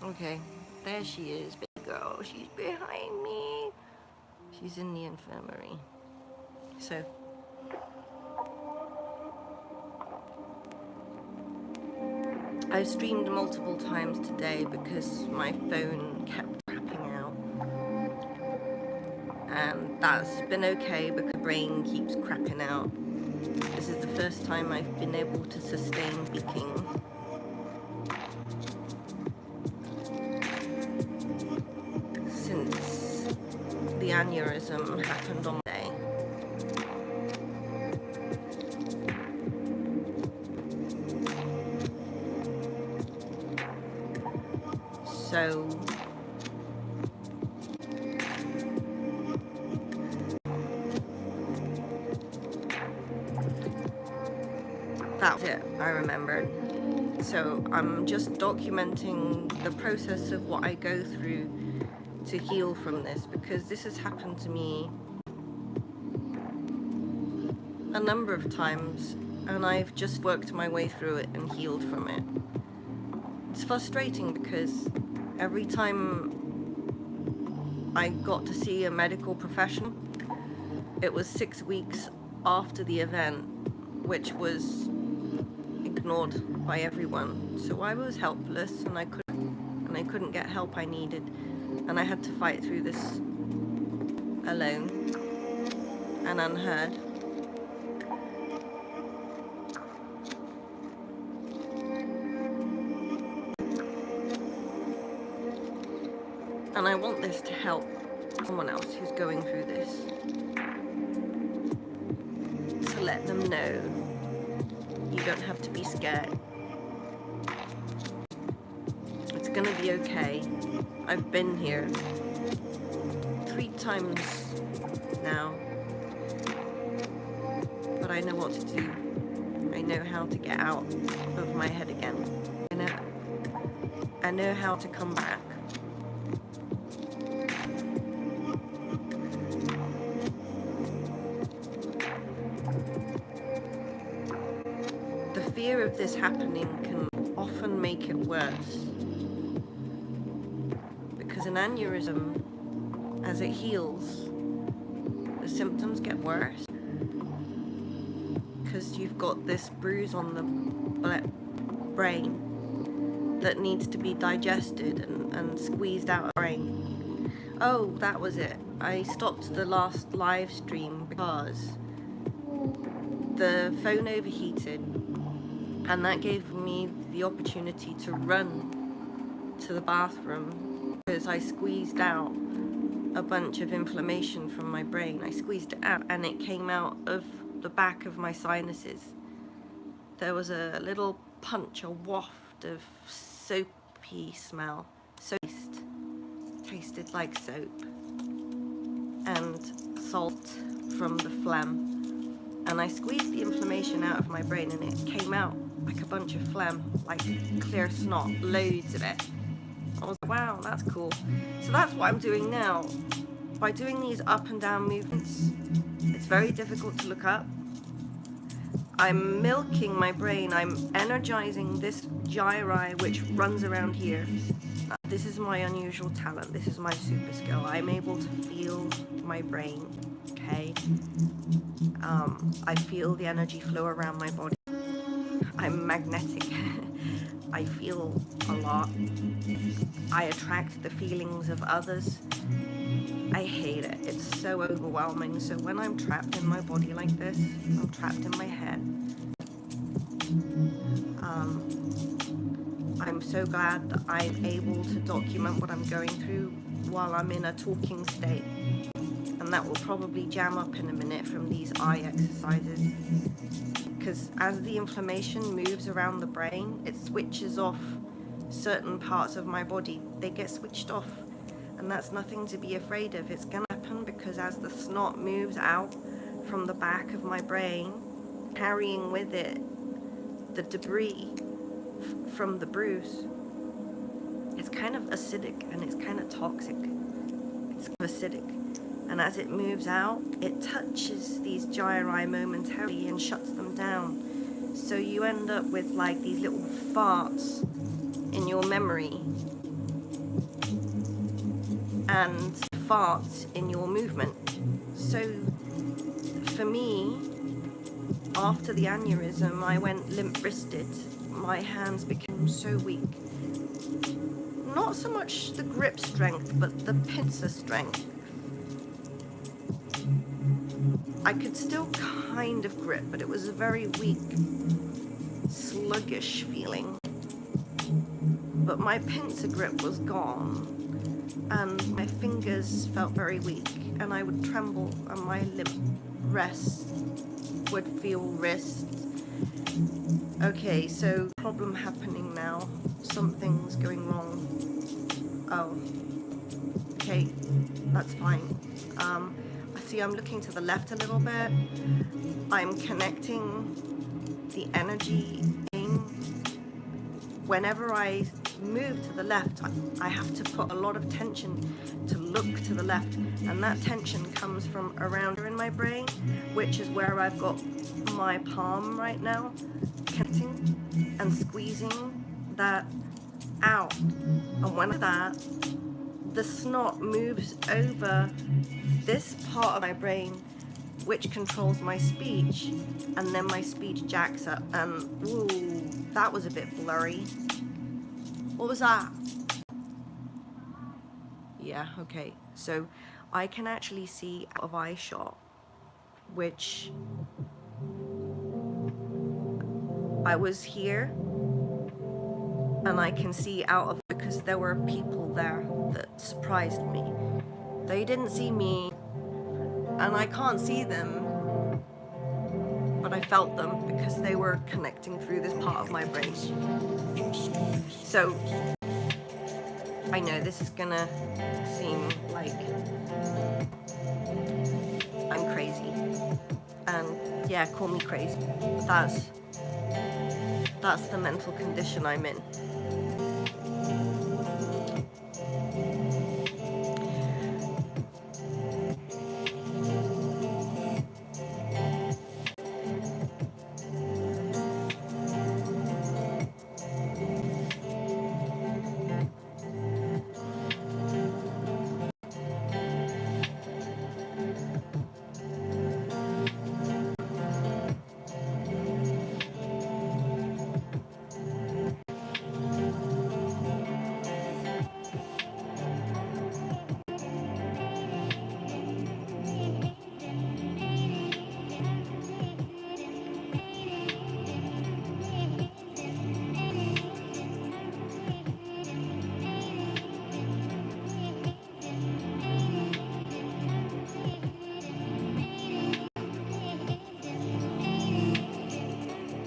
Okay, there she is, big girl. She's behind me. She's in the infirmary. So I've streamed multiple times today because my phone kept crapping out, and that's been okay because the brain keeps crapping out. This is the first time I've been able to sustain speaking since the aneurysm happened on Monday. So that was it, I remembered. So I'm just documenting the process of what I go through to heal from this, because this has happened to me a number of times and I've just worked my way through it and healed from it. It's frustrating because every time I got to see a medical professional, it was 6 weeks after the event, which was ignored by everyone. So I was helpless and I couldn't get help I needed, and I had to fight through this alone and unheard. And I want this to help someone else who's going through this, to let them know you don't have to be scared. It's gonna be okay. I've been here 3 times now, but I know what to do. I know how to get out of my head again. I know how to come back. The fear of this happening can often make it worse, because an aneurysm, as it heals, the symptoms get worse, because you've got this bruise on the brain that needs to be digested and squeezed out of the brain. Oh, that was it. I stopped the last live stream because the phone overheated, and that gave me the opportunity to run to the bathroom because I squeezed out a bunch of inflammation from my brain. I squeezed it out and it came out of the back of my sinuses. There was a little punch, a waft of soapy smell. Tasted like soap and salt from the phlegm. And I squeezed the inflammation out of my brain and it came out like a bunch of phlegm, like clear snot, loads of it. I was like, wow, that's cool. So that's what I'm doing now. By doing these up and down movements, it's very difficult to look up. I'm milking my brain, I'm energizing this gyri which runs around here. This is my unusual talent, this is my super skill. I'm able to feel my brain, okay? I feel the energy flow around my body. I'm magnetic. I feel a lot. I attract the feelings of others. I hate it. It's so overwhelming. So when I'm trapped in my body like this, I'm trapped in my head. I'm so glad that I'm able to document what I'm going through while I'm in a talking state. And that will probably jam up in a minute from these eye exercises. Because as the inflammation moves around the brain, it switches off certain parts of my body. They get switched off. And that's nothing to be afraid of. It's going to happen because as the snot moves out from the back of my brain, carrying with it the debris from the bruise, it's kind of acidic and it's kind of toxic. It's acidic. And as it moves out, it touches these gyri momentarily and shuts them down. So you end up with like these little farts in your memory and fart in your movement. So for me, after the aneurysm, I went limp-wristed. My hands became so weak. Not so much the grip strength, but the pincer strength. I could still kind of grip, but it was a very weak, sluggish feeling. But my pincer grip was gone, and my fingers felt very weak, and I would tremble, and my limp wrist would feel wrist. Okay, so problem happening now. Something's going wrong. Oh, okay, that's fine. I see I'm looking to the left a little bit. I'm connecting the energy in. Whenever I move to the left, I have to put a lot of tension to look to the left, and that tension comes from around here in my brain, which is where I've got my palm right now, connecting and squeezing that out. And when that, the snot moves over this part of my brain, which controls my speech, and then my speech jacks up, and ooh, that was a bit blurry. What was that? Yeah, okay. So I can actually see out of eye shot, which I was here, and I can see out of, because there were people there that surprised me. They didn't see me, and I can't see them, but I felt them because they were connecting through this part of my brain. So I know this is gonna seem like I'm crazy, and yeah, call me crazy. That's the mental condition I'm in.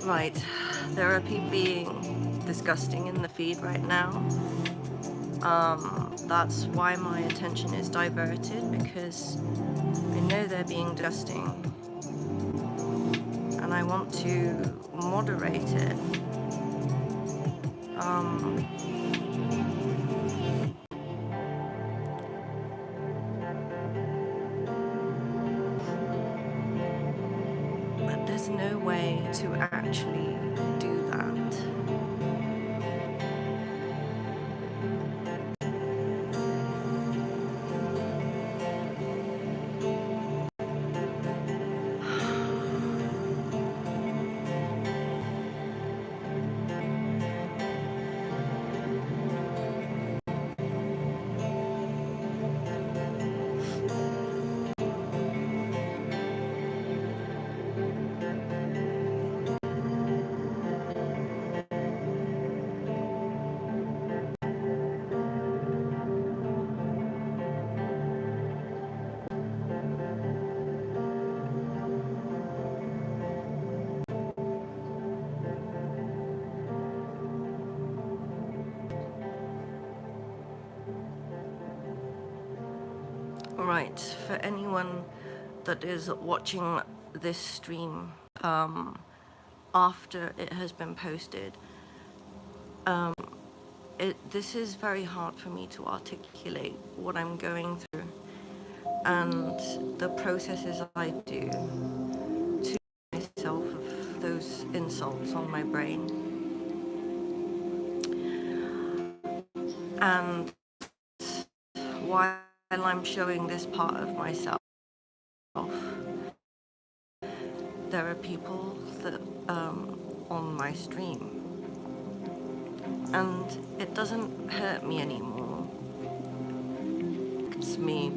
Right, there are people being disgusting in the feed right now. That's why my attention is diverted, because I know they're being disgusting, and I want to moderate it. But there's no way to actually do that. Right, for anyone that is watching this stream after it has been posted, this is very hard for me to articulate what I'm going through and the processes I do to myself of those insults on my brain. And why I'm showing this part of myself, there are people that on my stream, and it doesn't hurt me anymore. It's me.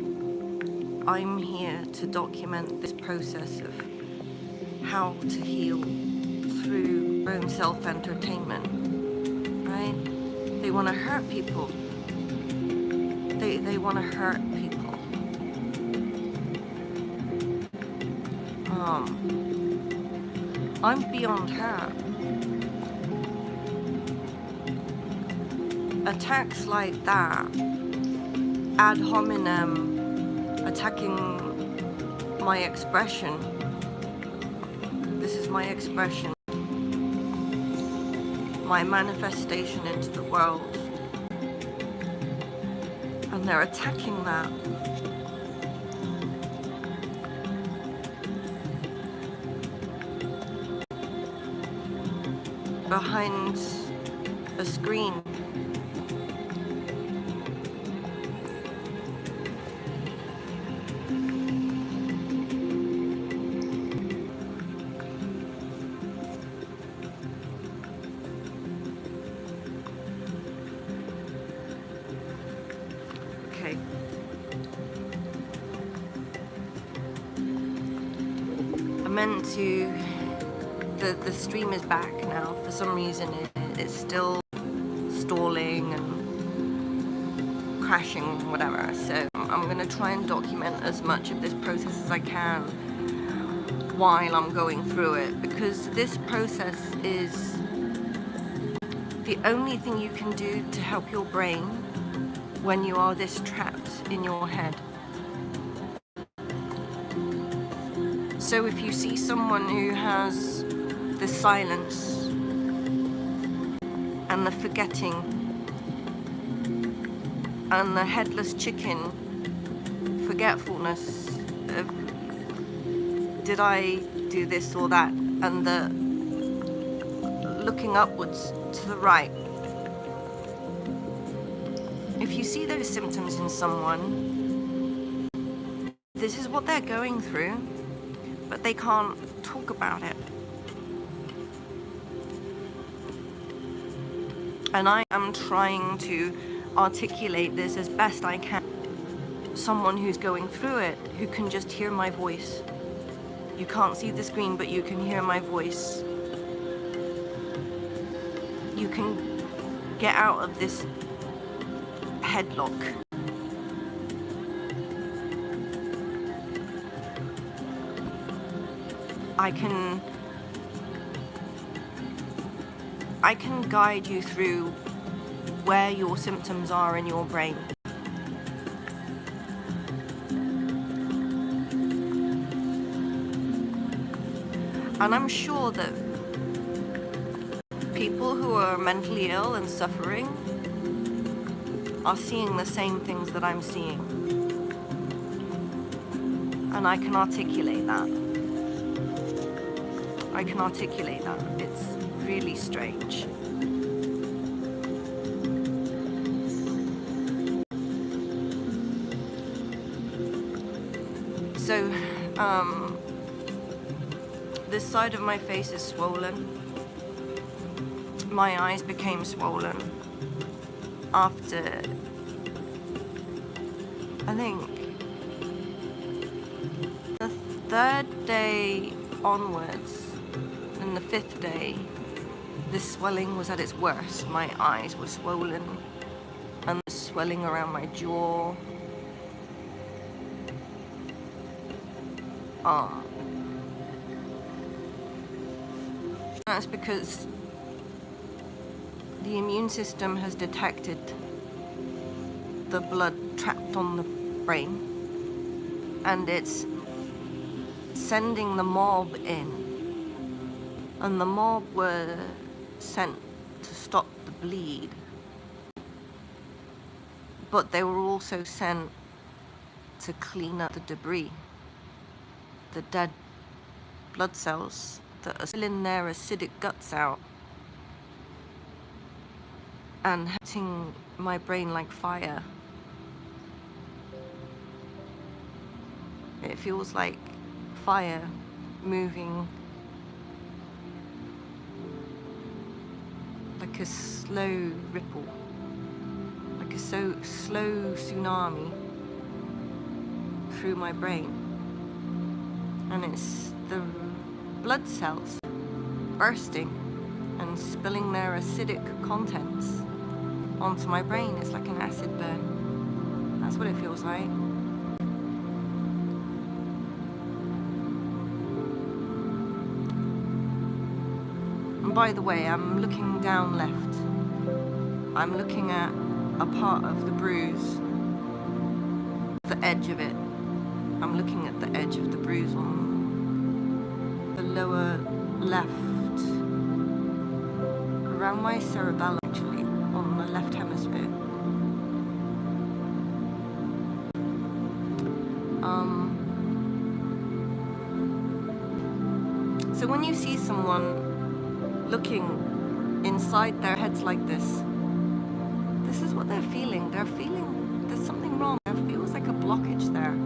I'm here to document this process of how to heal through their own self-entertainment, right? They want to hurt people. They want to hurt people. I'm beyond hurt. Attacks like that, ad hominem, attacking my expression. This is my expression, my manifestation into the world. And they're attacking that. Behind a screen. Okay. I meant to... The stream is back now. For some reason it's still stalling and crashing, whatever. So I'm going to try and document as much of this process as I can while I'm going through it, because this process is the only thing you can do to help your brain when you are this trapped in your head. So if you see someone who has the silence and the forgetting and the headless chicken forgetfulness of did I do this or that, and the looking upwards to the right. If you see those symptoms in someone, this is what they're going through, but they can't talk about it. And I am trying to articulate this as best I can. Someone who's going through it, who can just hear my voice. You can't see the screen, but you can hear my voice. You can get out of this headlock. I can guide you through where your symptoms are in your brain. And I'm sure that people who are mentally ill and suffering are seeing the same things that I'm seeing. And I can articulate that. I can articulate that. It's really strange. So, this side of my face is swollen. My eyes became swollen after, I think, the third day onwards, and the fifth day, this swelling was at its worst. My eyes were swollen, and the swelling around my jaw. That's because the immune system has detected the blood trapped on the brain, and it's sending the mob in. And the mob were sent to stop the bleed, but they were also sent to clean up the debris, the dead blood cells that are still in their acidic guts out and hitting my brain like fire. It feels like fire moving like a slow ripple, like a slow tsunami through my brain. And it's the blood cells bursting and spilling their acidic contents onto my brain. It's like an acid burn. That's what it feels like. And by the way, I'm looking down left. I'm looking at a part of the bruise, the edge of it. I'm looking at the edge of the bruise on the lower left, around my cerebellum actually, on the left hemisphere. So when you see someone looking inside their heads like this is what they're feeling. They're feeling there's something wrong. There feels like a blockage there.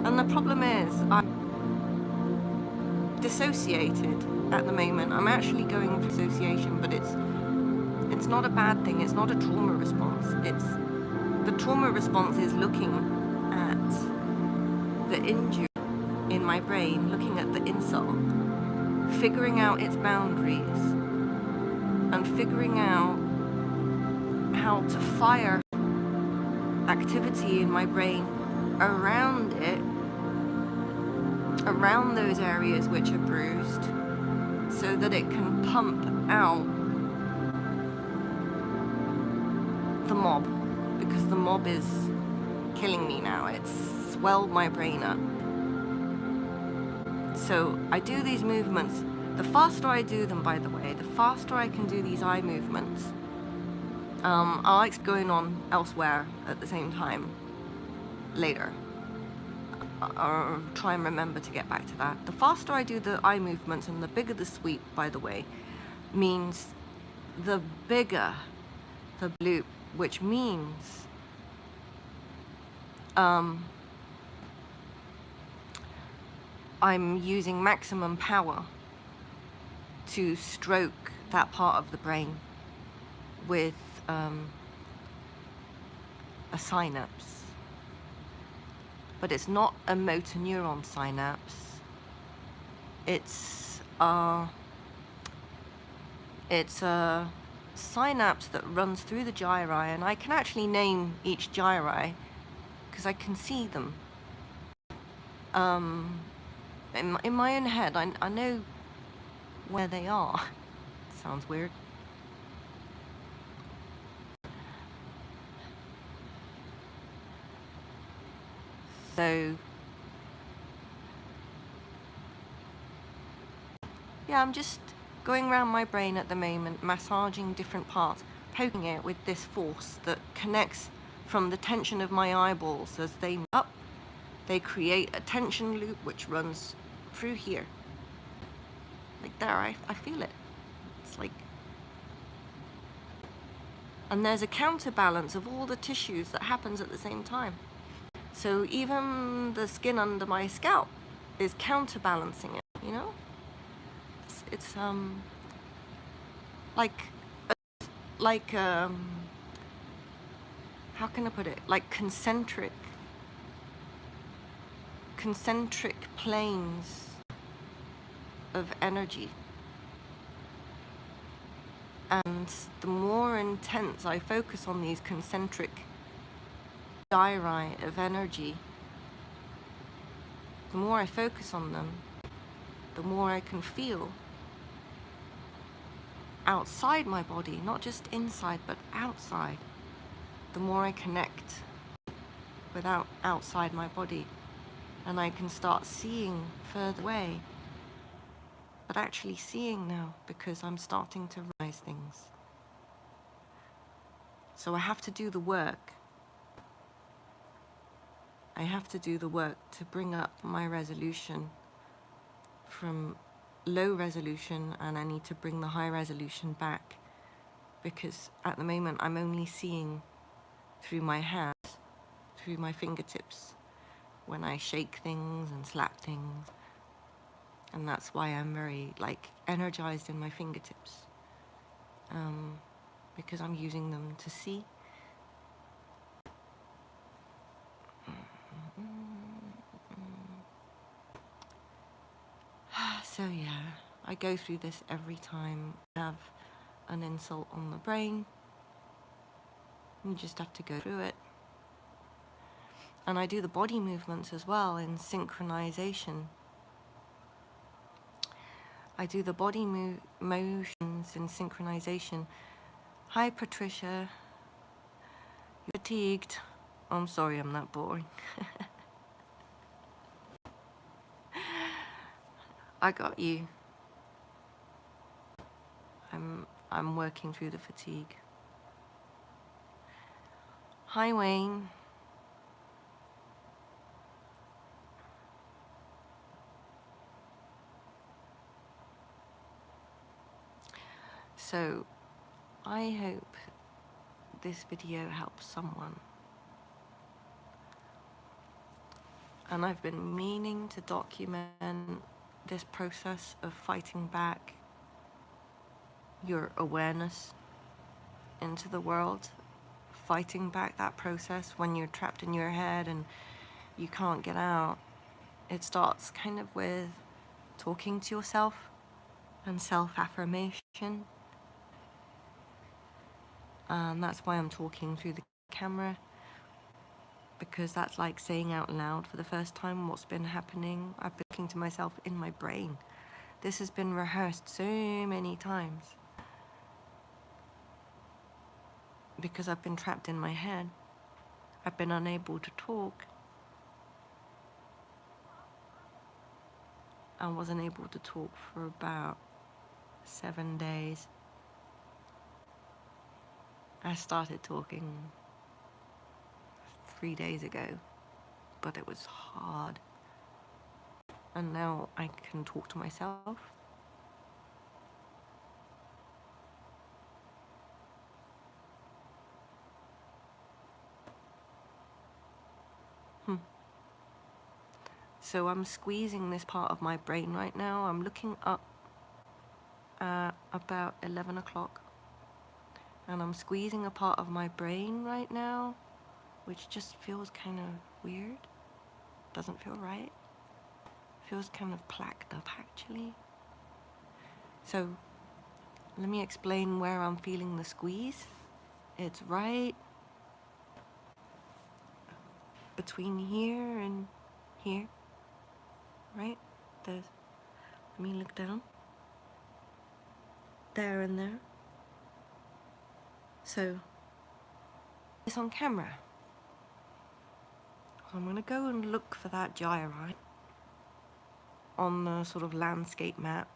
And the problem is, I'm dissociated at the moment. I'm actually going for dissociation, but it's not a bad thing. It's not a trauma response. The trauma response is looking at the injury in my brain, looking at the insult, figuring out its boundaries, and figuring out how to fire activity in my brain around it, around those areas which are bruised, so that it can pump out the mob, because the mob is killing me now. It's swelled my brain up. So I do these movements. The faster I do them, by the way, the faster I can do these eye movements. I'll like going on elsewhere at the same time later. I'll try and remember to get back to that. The faster I do the eye movements and the bigger the sweep, by the way, means the bigger the loop, which means I'm using maximum power to stroke that part of the brain with a synapse. But it's not a motor neuron synapse. It's a synapse that runs through the gyri, and I can actually name each gyri because I can see them. In my own head, I know where they are. Sounds weird. So, yeah, I'm just going around my brain at the moment, massaging different parts, poking it with this force that connects from the tension of my eyeballs as they move up. They create a tension loop which runs through here. Like there, I feel it. It's like... And there's a counterbalance of all the tissues that happens at the same time. So even the skin under my scalp is counterbalancing it, you know? It's like how can I put it? Like concentric planes of energy. And the more intense I focus on these concentric gyri of energy, the more I focus on them, the more I can feel outside my body, not just inside but outside. The more I connect without outside my body, and I can start seeing further away, but actually seeing now because I'm starting to realize things. So I have to do the work. I have to do the work to bring up my resolution from low resolution, and I need to bring the high resolution back, because at the moment I'm only seeing through my hands, through my fingertips, when I shake things and slap things. And that's why I'm very energized in my fingertips, because I'm using them to see. So yeah, I go through this every time I have an insult on the brain. You just have to go through it. And I do the body movements as well in synchronization. I do the body motions in synchronization. Hi Patricia, you're fatigued. I'm sorry, I'm that boring. I got you. I'm working through the fatigue. Hi Wayne. So I hope this video helps someone. And I've been meaning to document this process of fighting back your awareness into the world, fighting back that process when you're trapped in your head and you can't get out. It starts kind of with talking to yourself and self-affirmation. And that's why I'm talking through the camera, because that's like saying out loud for the first time what's been happening. I've been talking to myself in my brain. This has been rehearsed so many times because I've been trapped in my head. I've been unable to talk. I wasn't able to talk for about 7 days. I started talking 3 days ago, but it was hard. And now I can talk to myself. So I'm squeezing this part of my brain right now. I'm looking up at about 11 o'clock. And I'm squeezing a part of my brain right now, which just feels kind of weird. Doesn't feel right. Feels kind of placked up, actually. So let me explain where I'm feeling the squeeze. It's right between here and here, right? Let me look down. There and there. So it's on camera. So I'm gonna go and look for that gyri on the sort of landscape map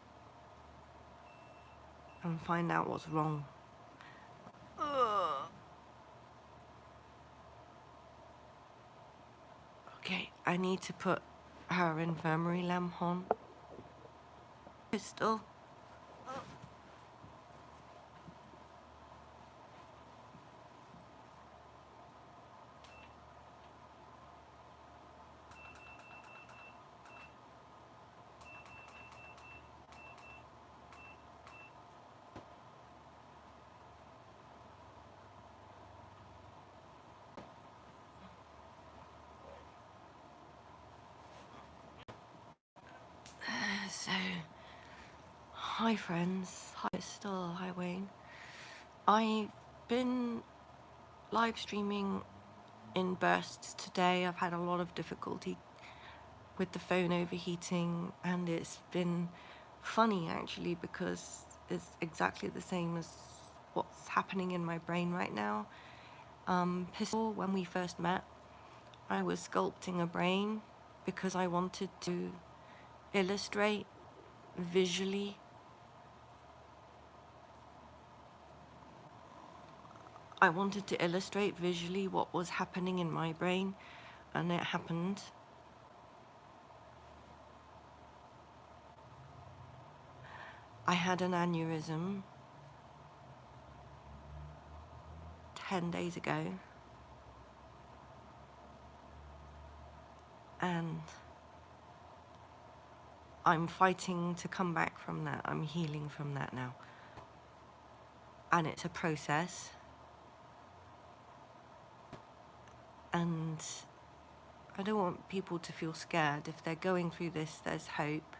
and find out what's wrong. Ugh. Okay, I need to put her infirmary lamp on. Pistol. So, hi friends, hi Pistol, hi Wayne. I've been live streaming in bursts today. I've had a lot of difficulty with the phone overheating, and it's been funny actually because it's exactly the same as what's happening in my brain right now. Pistol, when we first met, I was sculpting a brain because I wanted to illustrate visually what was happening in my brain, and it happened. I had an aneurysm 10 days ago, and I'm fighting to come back from that. I'm healing from that now. And it's a process. And I don't want people to feel scared. If they're going through this, there's hope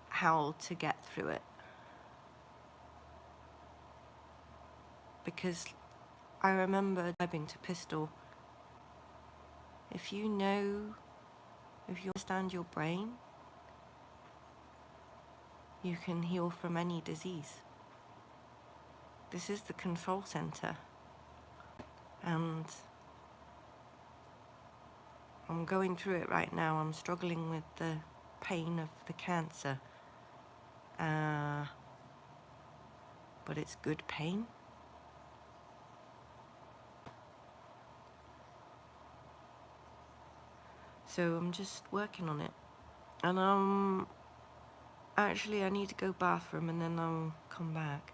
how to get through it. Because I remember diving to Pistol. If you understand your brain, you can heal from any disease. This is the control center. And I'm going through it right now. I'm struggling with the pain of the cancer. But it's good pain. So I'm just working on it. And actually I need to go bathroom and then I'll come back.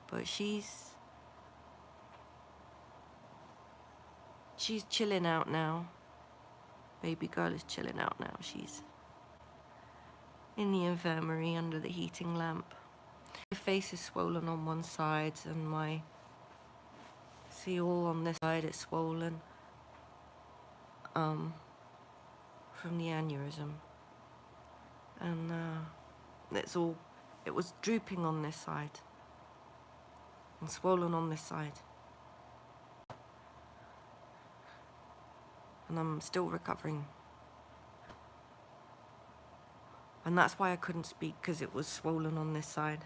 But she's chilling out now. Baby girl is chilling out now. She's in the infirmary under the heating lamp. My face is swollen on one side, and see all on this side it's swollen from the aneurysm. And it was drooping on this side and swollen on this side. And I'm still recovering. And that's why I couldn't speak, because it was swollen on this side.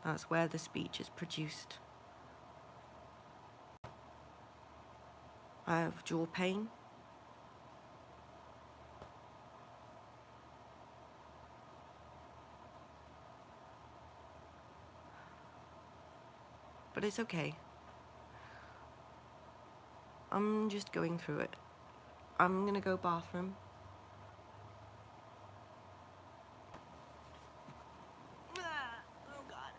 That's where the speech is produced. I have jaw pain. But it's okay. I'm just going through it. I'm gonna go bathroom. Oh God.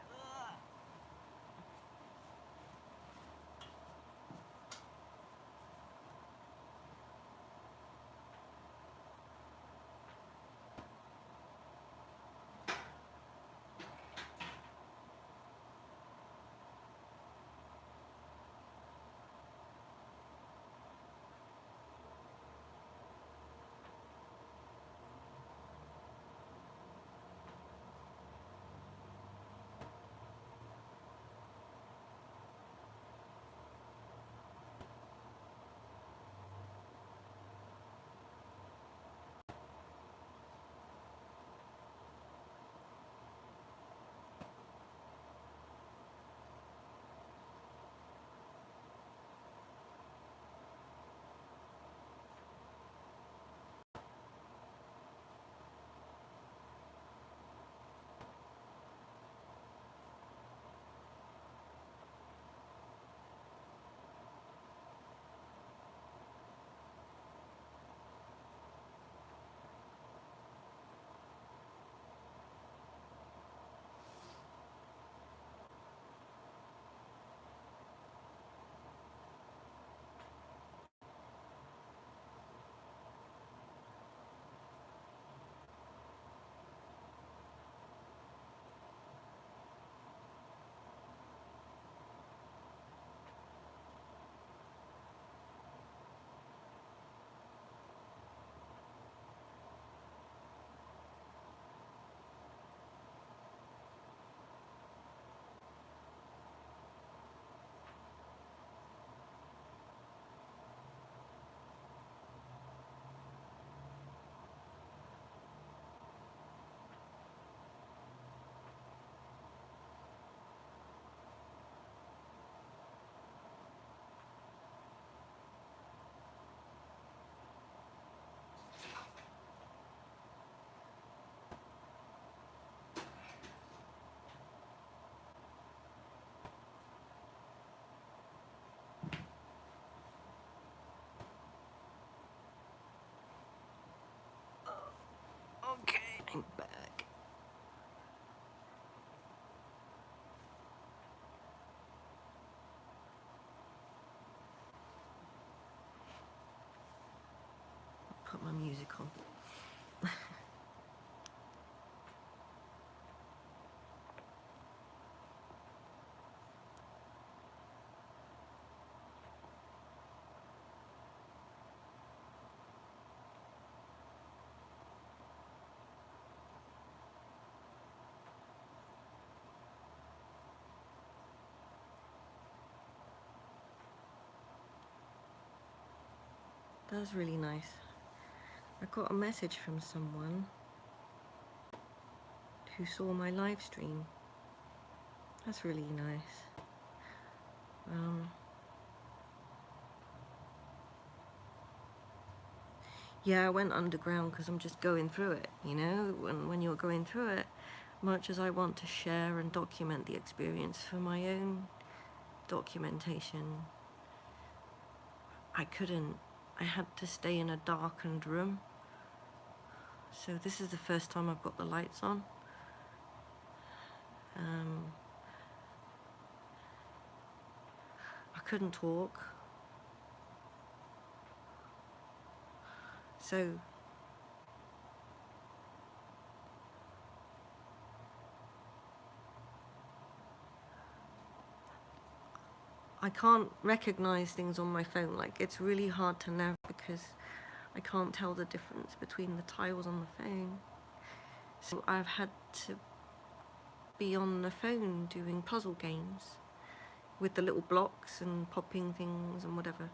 Okay, I'm back. That's really nice. I got a message from someone who saw my live stream. That's really nice. Yeah, I went underground because I'm just going through it, you know? When you're going through it, much as I want to share and document the experience for my own documentation, I couldn't. I had to stay in a darkened room. So this is the first time I've got the lights on. I couldn't talk. So I can't recognize things on my phone. Like, it's really hard to know because I can't tell the difference between the tiles on the phone. So I've had to be on the phone doing puzzle games with the little blocks and popping things and whatever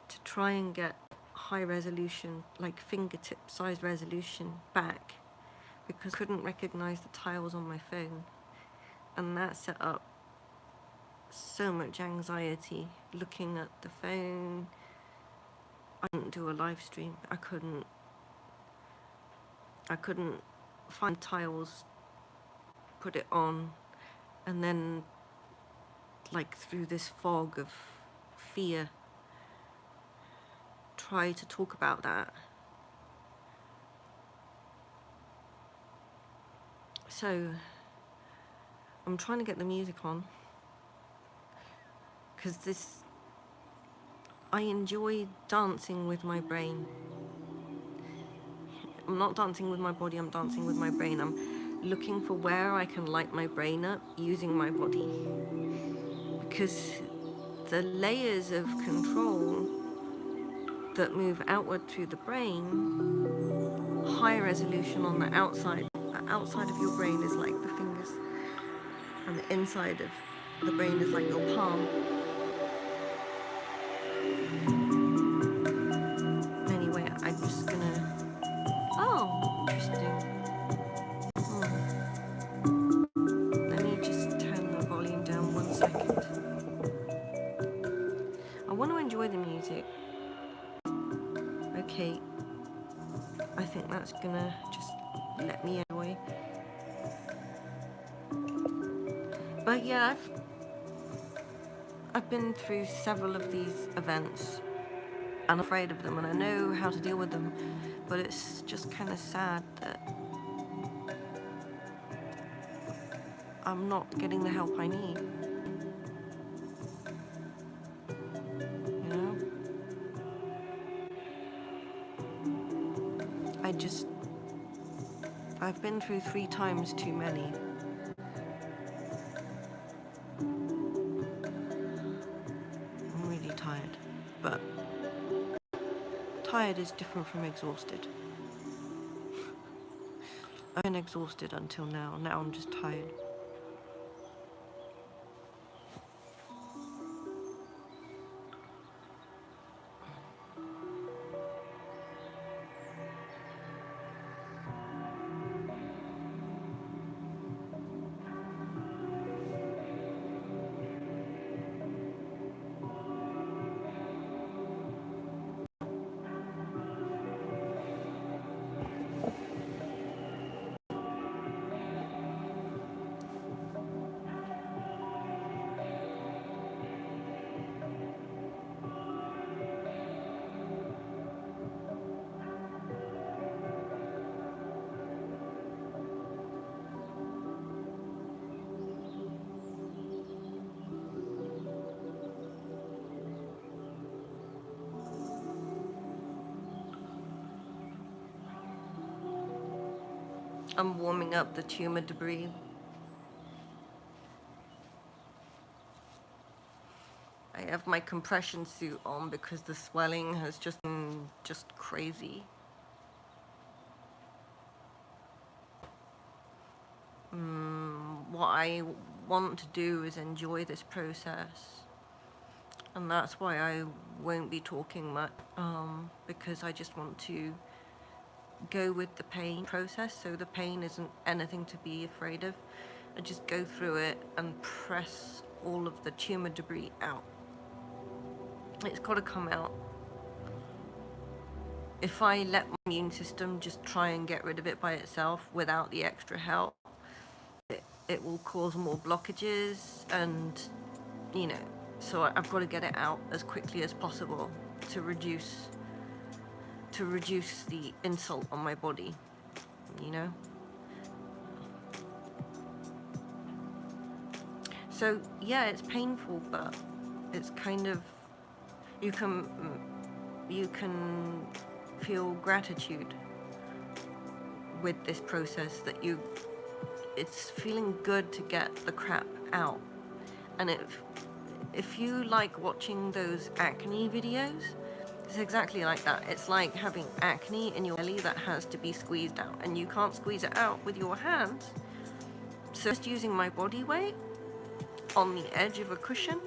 to try and get high resolution, like fingertip-size resolution back, because I couldn't recognize the tiles on my phone. And that set up so much anxiety looking at the phone. I couldn't do a live stream. I couldn't find tiles, put it on, and then, like, through this fog of fear, try to talk about that. So I'm trying to get the music on because I enjoy dancing with my brain. I'm not dancing with my body, I'm dancing with my brain. I'm looking for where I can light my brain up using my body, because the layers of control that move outward through the brain, high resolution on the outside. The outside of your brain is like the fingers, and the inside of the brain is like your palm. Anyway, I'm just gonna... Oh, interesting. Let me just turn the volume down 1 second. I want to enjoy the music. Okay, I think that's gonna just let me enjoy. But yeah, I've been through several of these events. I'm afraid of them and I know how to deal with them, but it's just kind of sad that I'm not getting the help I need. You know? I've been through 3 times too many. I'm really tired, but tired is different from exhausted. I've been exhausted until now. Now I'm just tired. I'm warming up the tumor debris. I have my compression suit on because the swelling has just been crazy. What I want to do is enjoy this process And that's why I won't be talking much, because I just want to go with the pain process, so the pain isn't anything to be afraid of. I just go through it and press all of the tumor debris out. It's got to come out. If I let my immune system just try and get rid of it by itself without the extra help, it will cause more blockages, and you know, so I've got to get it out as quickly as possible to reduce the insult on my body, you know. So yeah, it's painful, but it's kind of, you can feel gratitude with this process, that it's feeling good to get the crap out. And if you like watching those acne videos, it's exactly like that. It's like having acne in your belly that has to be squeezed out, and you can't squeeze it out with your hands. So just using my body weight on the edge of a cushion,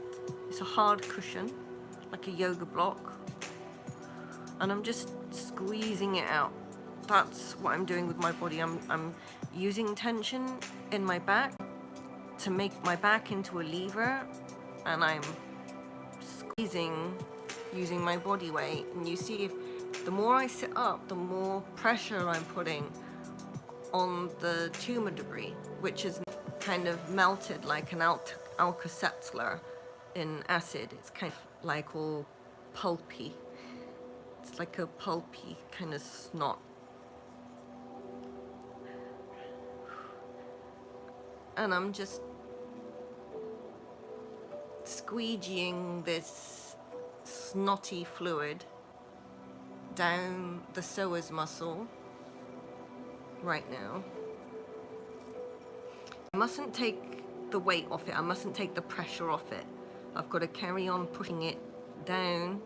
it's a hard cushion, like a yoga block, and I'm just squeezing it out. That's what I'm doing with my body. I'm using tension in my back to make my back into a lever, and I'm squeezing using my body weight. And you see, the more I sit up, the more pressure I'm putting on the tumor debris, which is kind of melted like an Alka-Seltzer in acid. It's kind of like all pulpy. It's like a pulpy kind of snot. And I'm just squeegeeing this snotty fluid down the psoas muscle right now. I mustn't take the weight off it. I mustn't take the pressure off it. I've got to carry on pushing it down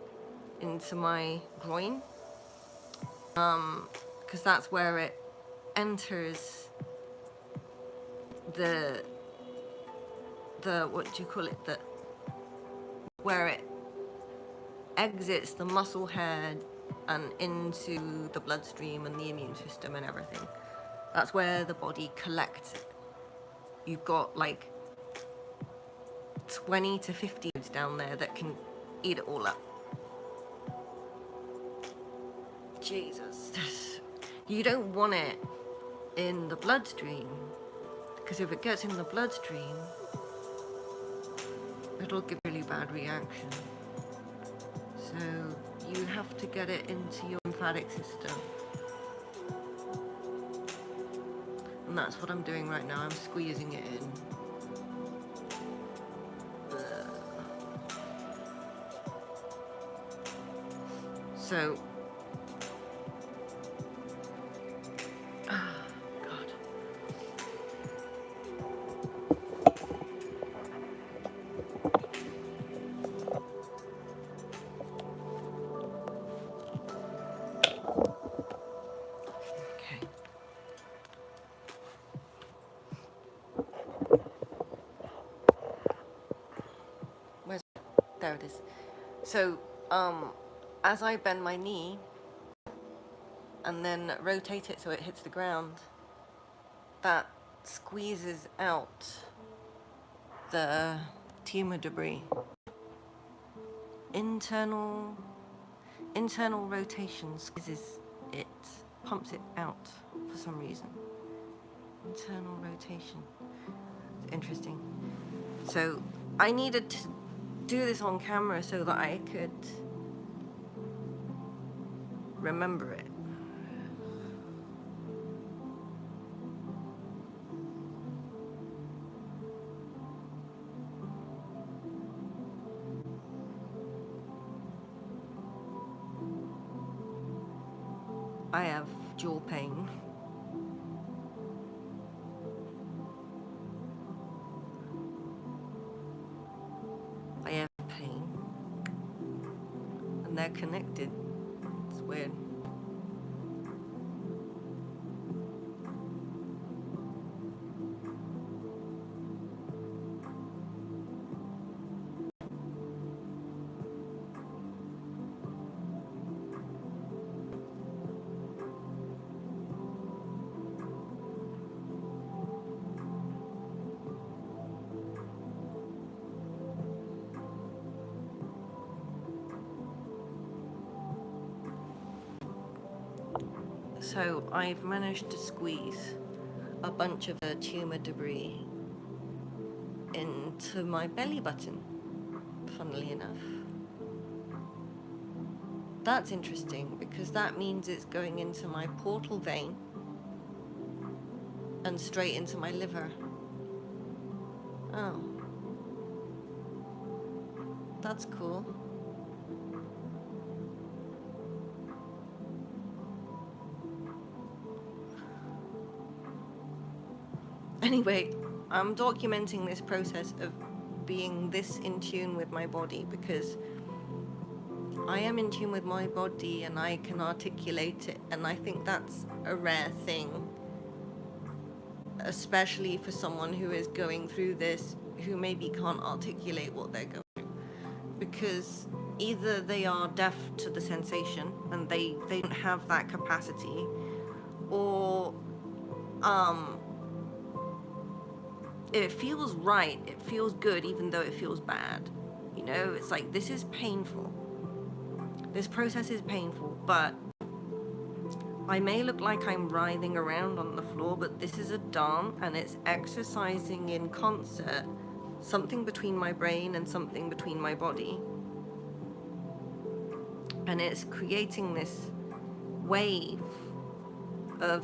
into my groin, because that's where it enters the what do you call it, where it exits the muscle head and into the bloodstream and the immune system and everything. That's where the body collects it. You've got like 20 to 50 down there that can eat it all up. Jesus. You don't want it in the bloodstream, because if it gets in the bloodstream, it'll give a really bad reaction. So you have to get it into your lymphatic system. And that's what I'm doing right now. I'm squeezing it in. So, God. Okay. There it is. So, as I bend my knee and then rotate it so it hits the ground, that squeezes out the tumor debris. Internal rotation squeezes it, pumps it out for some reason. Internal rotation. It's interesting. So I needed to do this on camera so that I could remember it. I have jaw pain. I have pain. And they're connected. It's weird. So I've managed to squeeze a bunch of the tumor debris into my belly button, funnily enough. That's interesting because that means it's going into my portal vein and straight into my liver. Oh, that's cool. Anyway, I'm documenting this process of being this in tune with my body because I am in tune with my body and I can articulate it, and I think that's a rare thing, especially for someone who is going through this, who maybe can't articulate what they're going through, because either they are deaf to the sensation and they don't have that capacity, or it feels right, it feels good even though it feels bad. You know, it's like, this is painful. This process is painful, but I may look like I'm writhing around on the floor, but this is a dance and it's exercising in concert, something between my brain and something between my body. And it's creating this wave of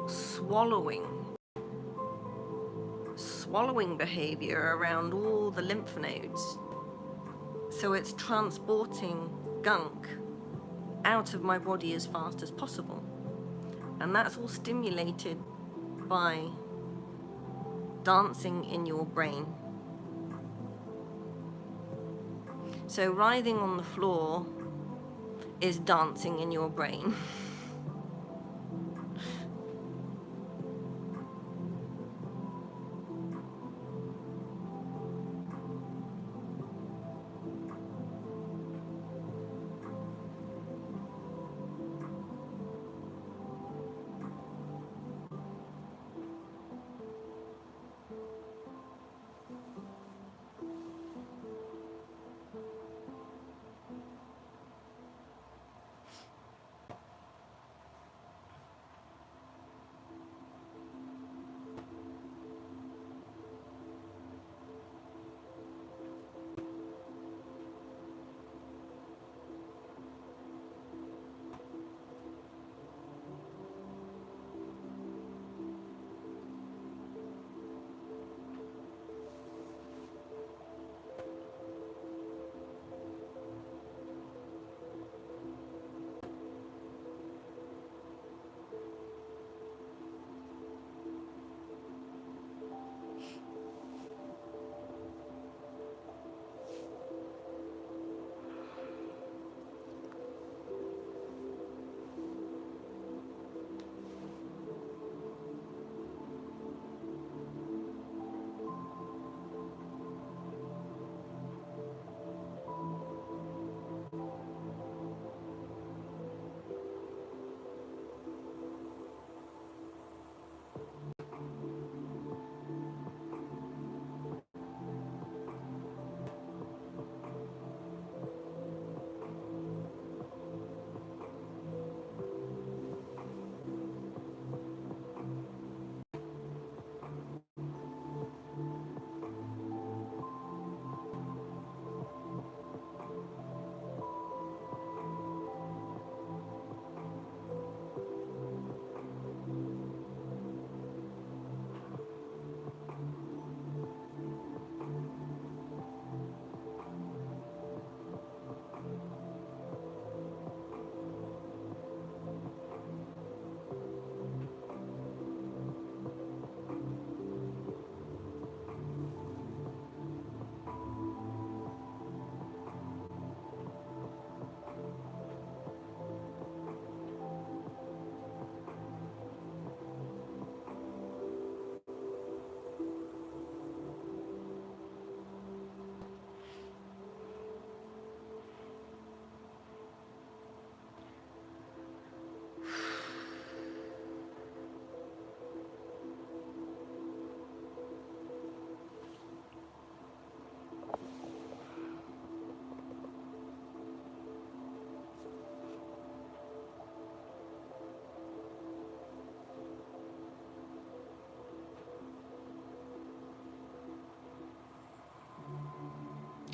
swallowing behavior around all the lymph nodes. So it's transporting gunk out of my body as fast as possible. And that's all stimulated by dancing in your brain. So writhing on the floor is dancing in your brain.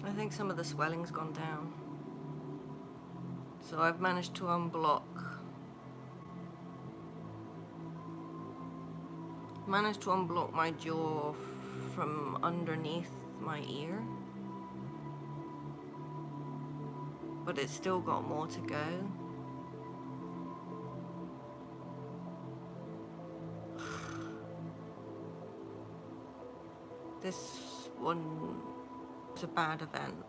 I think some of the swelling's gone down. So I've managed to unblock. Managed to unblock my jaw from underneath my ear. But it's still got more to go. This one was a bad event.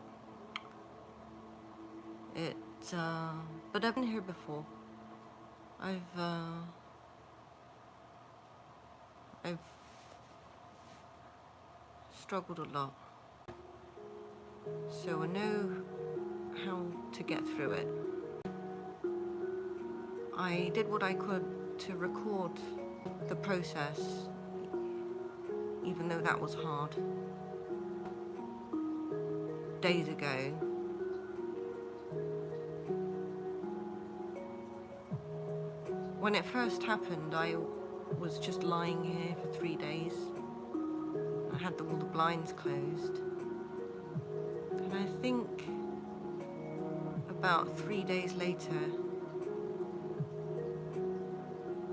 But I've been here before. I've struggled a lot. So I know how to get through it. I did what I could to record the process, even though that was hard. Days ago, when it first happened, I was just lying here for 3 days. I had all the blinds closed. And I think about 3 days later,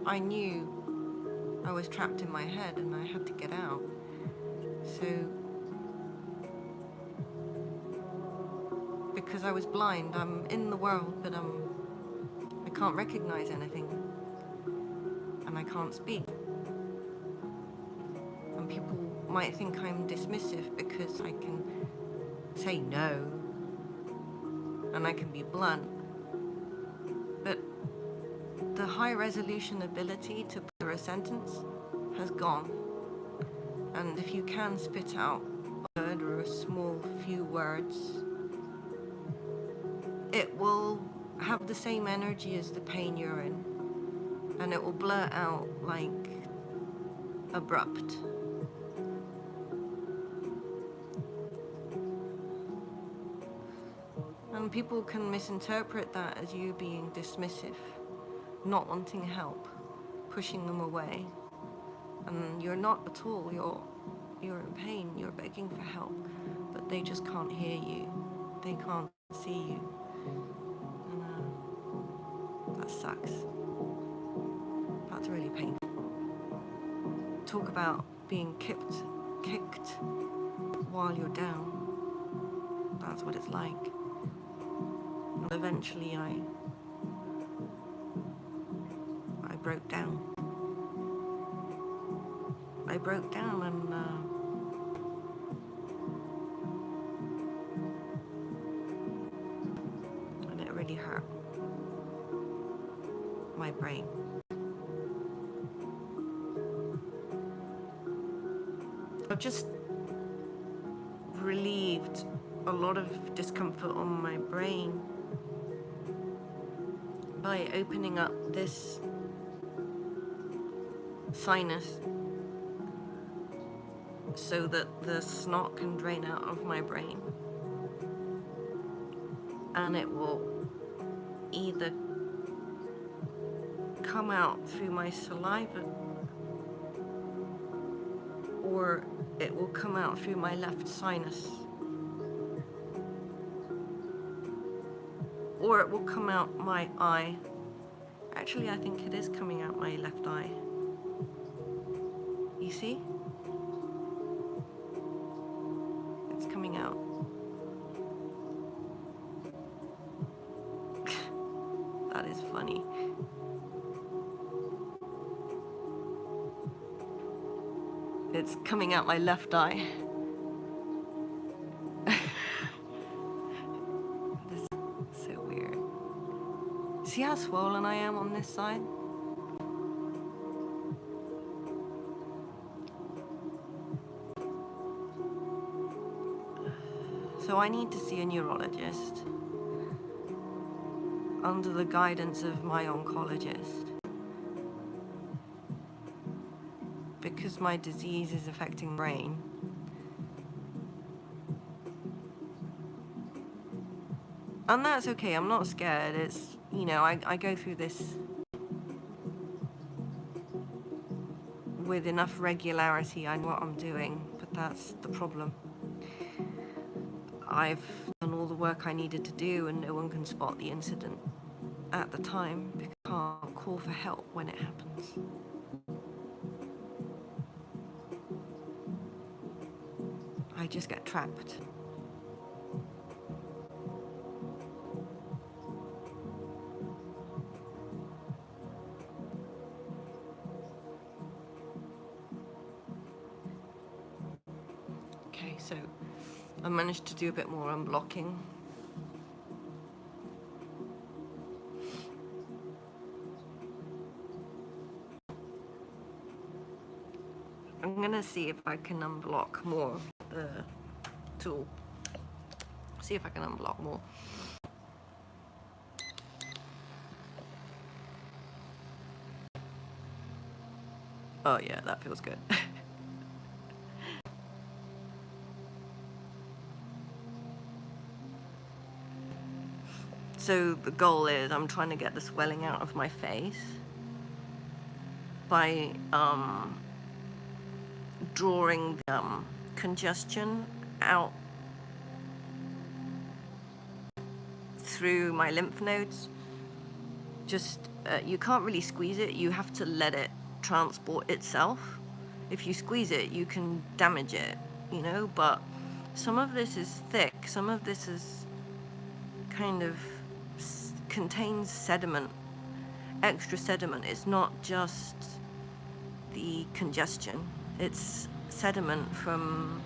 I knew I was trapped in my head and I had to get out. So, because I was blind, I'm in the world, but I can't recognize anything. And I can't speak. And people might think I'm dismissive because I can say no. And I can be blunt. But the high resolution ability to put a sentence has gone. And if you can spit out a word or a small few words, it will have the same energy as the pain you're in. And it will blurt out like abrupt. And people can misinterpret that as you being dismissive, not wanting help, pushing them away. And you're not at all. You're in pain, you're begging for help, but they just can't hear you. They can't see you. And that sucks. That's really painful. Talk about being kicked while you're down. That's what it's like. And eventually I broke down. I broke down and it really hurt my brain. I've just relieved a lot of discomfort on my brain by opening up this sinus so that the snot can drain out of my brain. And it will either come out through my saliva or it will come out through my left sinus. Or it will come out my eye. Actually, I think it is coming out my left eye. You see? It's coming out. That is funny. It's coming out my left eye. This is so weird. See how swollen I am on this side? So I need to see a neurologist under the guidance of my oncologist, because my disease is affecting the brain. And that's okay, I'm not scared. It's, you know, I go through this with enough regularity. I know what I'm doing, but that's the problem. I've done all the work I needed to do and no one can spot the incident at the time because I can't call for help when it happens. I just get trapped. Okay, so I managed to do a bit more unblocking. I'm gonna see if I can unblock more of the tool. See if I can unblock more. Oh yeah, that feels good. So the goal is I'm trying to get the swelling out of my face by drawing the congestion out through my lymph nodes. Just you can't really squeeze it, you have to let it transport itself. If you squeeze it, you can damage it, you know, but some of this is thick, some of this is kind of contains sediment, extra sediment. It's not just the congestion, it's sediment from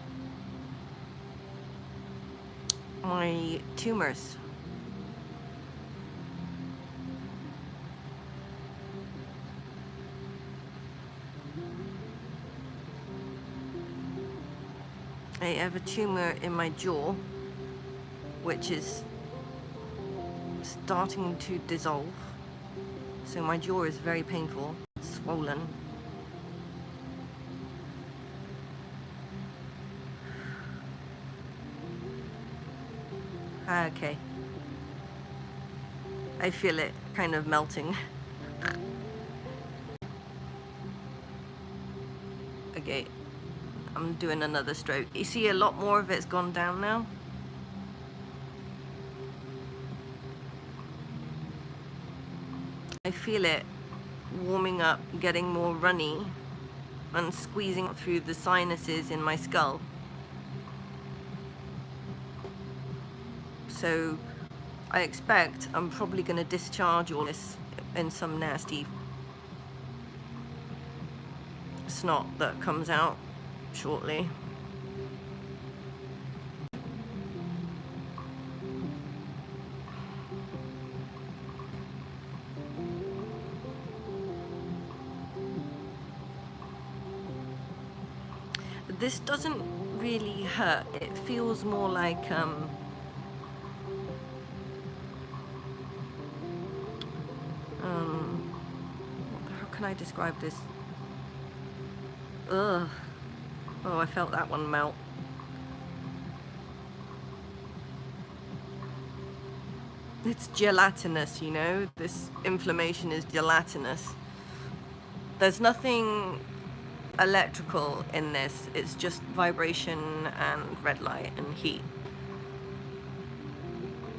my tumors. I have a tumor in my jaw, which is starting to dissolve. So my jaw is very painful, swollen. Okay. I feel it kind of melting. Okay. I'm doing another stroke. You see a lot more of it's gone down now. I feel it warming up, getting more runny and squeezing through the sinuses in my skull. So I expect I'm probably going to discharge all this in some nasty snot that comes out shortly. This doesn't really hurt. It feels more like how can I describe this? Ugh. Oh, I felt that one melt. It's gelatinous, you know? This inflammation is gelatinous. There's nothing electrical in this. It's just vibration and red light and heat.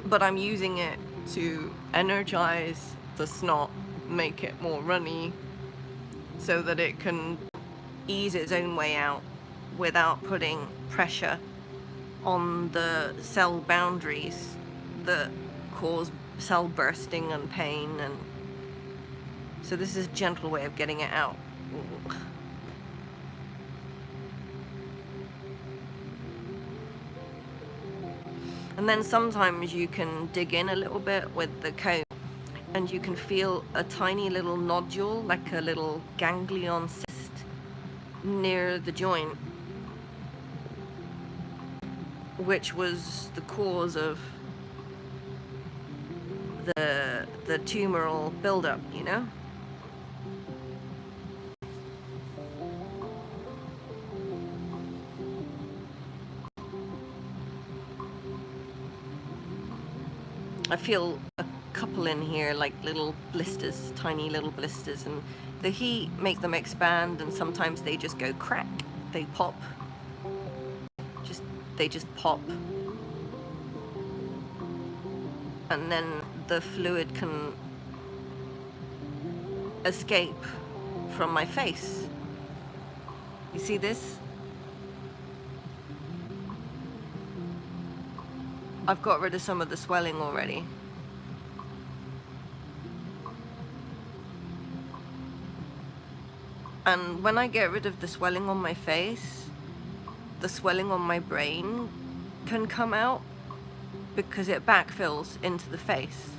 But I'm using it to energize the snot, make it more runny, so that it can ease its own way out without putting pressure on the cell boundaries that cause cell bursting and pain. And so this is a gentle way of getting it out. Ooh. And then sometimes you can dig in a little bit with the comb and you can feel a tiny little nodule, like a little ganglion cyst near the joint, which was the cause of the tumoral buildup, you know? I feel a couple in here, like little blisters, tiny little blisters, and the heat makes them expand, and sometimes they just go crack, they pop, they just pop. and then the fluid can escape from my face. You see this? I've got rid of some of the swelling already. And when I get rid of the swelling on my face, the swelling on my brain can come out because it backfills into the face.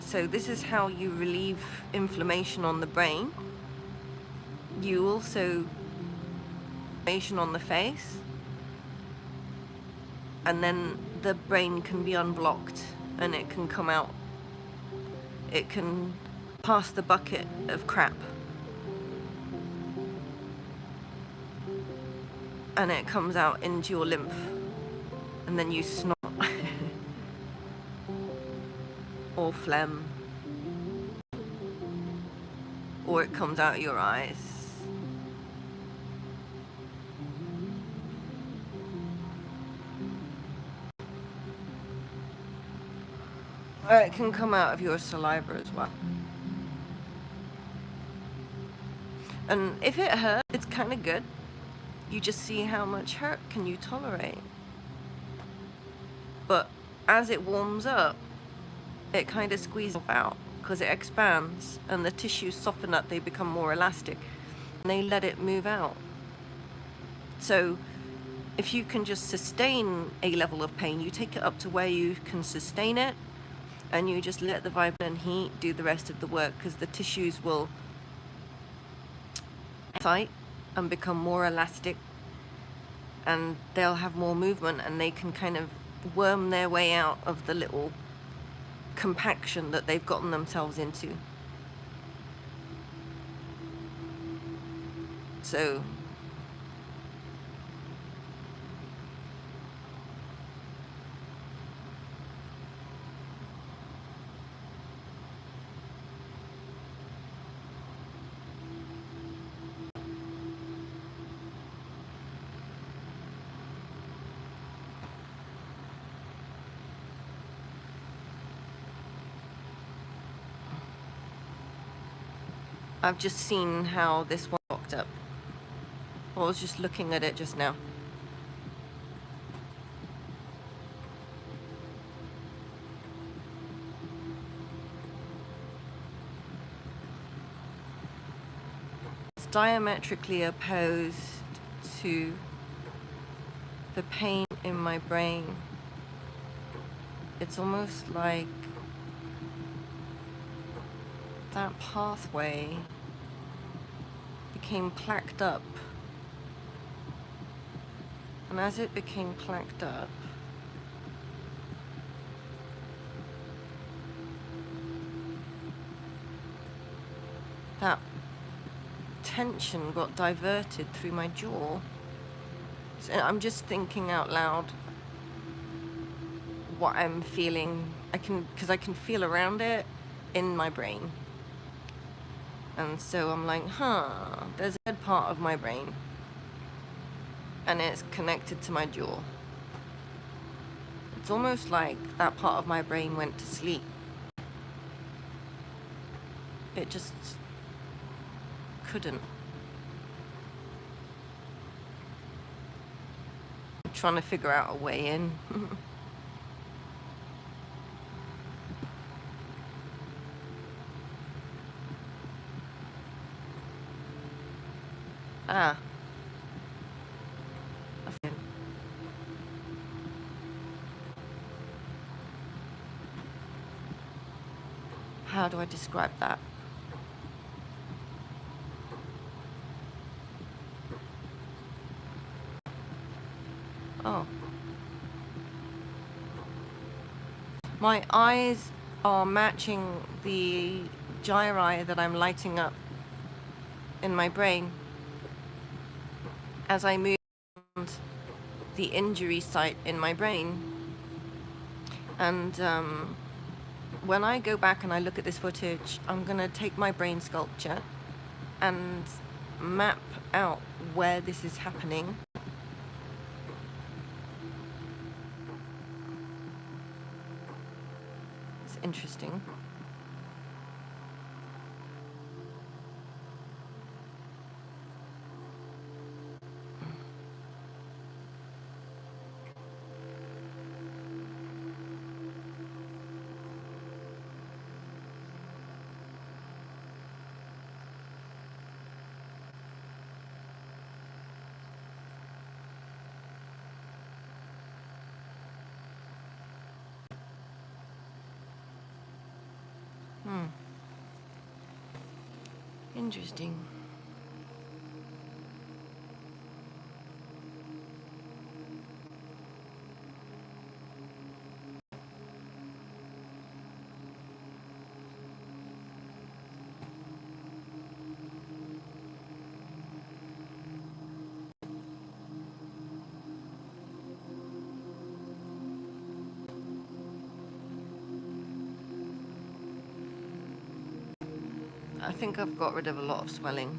So this is how you relieve inflammation on the brain. You also inflammation on the face, and then the brain can be unblocked and it can come out. It can pass the bucket of crap, and it comes out into your lymph, and then you snot or phlegm, or it comes out your eyes. Or it can come out of your saliva as well. And if it hurts, it's kind of good. You just see how much hurt can you tolerate. But as it warms up, it kind of squeezes out because it expands and the tissues soften up, they become more elastic, and they let it move out. So if you can just sustain a level of pain, you take it up to where you can sustain it, and you just let the vibration and heat do the rest of the work, because the tissues will tight and become more elastic, and they'll have more movement, and they can kind of worm their way out of the little compaction that they've gotten themselves into. So I've just seen how this one locked up. I was just looking at it just now. It's diametrically opposed to the pain in my brain. It's almost like that pathway became placked up. And as it became placked up, that tension got diverted through my jaw. So I'm just thinking out loud what I'm feeling. Because I can feel around it in my brain. And so I'm like, there's a part of my brain, and it's connected to my jaw. It's almost like that part of my brain went to sleep. It just couldn't. I'm trying to figure out a way in. How do I describe that? Oh. My eyes are matching the gyri that I'm lighting up in my brain as I move around the injury site in my brain. And when I go back and I look at this footage, I'm going to take my brain sculpture and map out where this is happening. interesting. Interesting. I think I've got rid of a lot of swelling.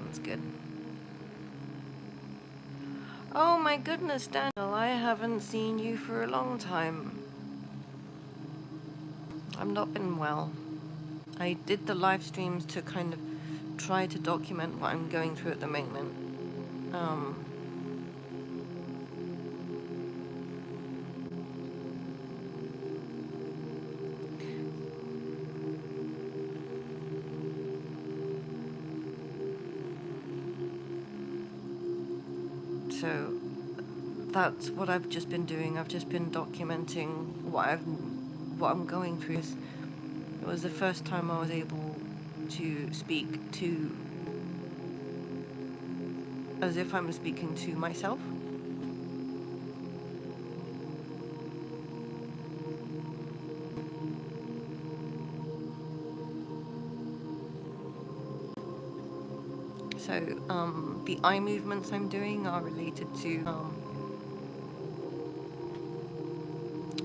That's good. Oh my goodness, Daniel, I haven't seen you for a long time. I've not been well. I did the live streams to kind of try to document what I'm going through at the moment. So that's what I've just been doing. I've just been documenting what I'm going through. It was the first time I was able to speak to, as if I'm speaking to myself. So the eye movements I'm doing are related to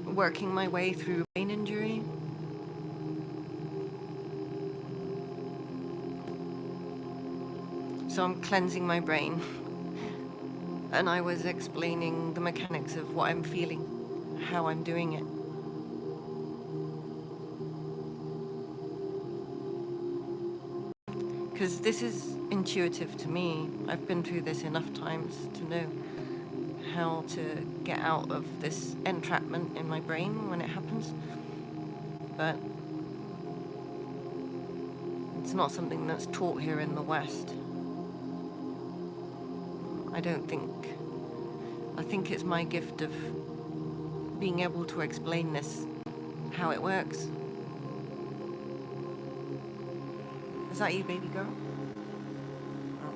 working my way through brain injury. So I'm cleansing my brain. And I was explaining the mechanics of what I'm feeling, how I'm doing it. Because this is intuitive to me. I've been through this enough times to know how to get out of this entrapment in my brain when it happens. But it's not something that's taught here in the West. I think it's my gift of being able to explain this, how it works. Is that you, baby girl? Oh,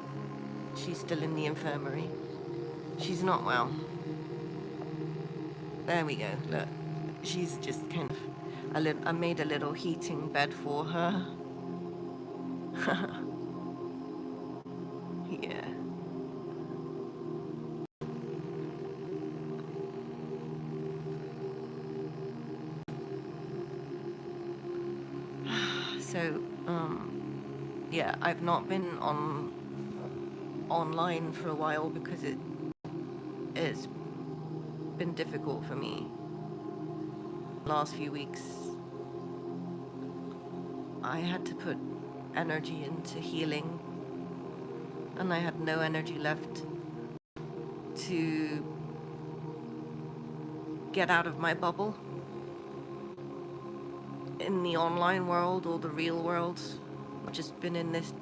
she's still in the infirmary. She's not well. There we go, look. She's just kind of, I made a little heating bed for her. Yeah. So, yeah, I've not been online for a while because it's been difficult for me. Last few weeks, I had to put energy into healing, and I had no energy left to get out of my bubble in the online world or the real world. I've just been in this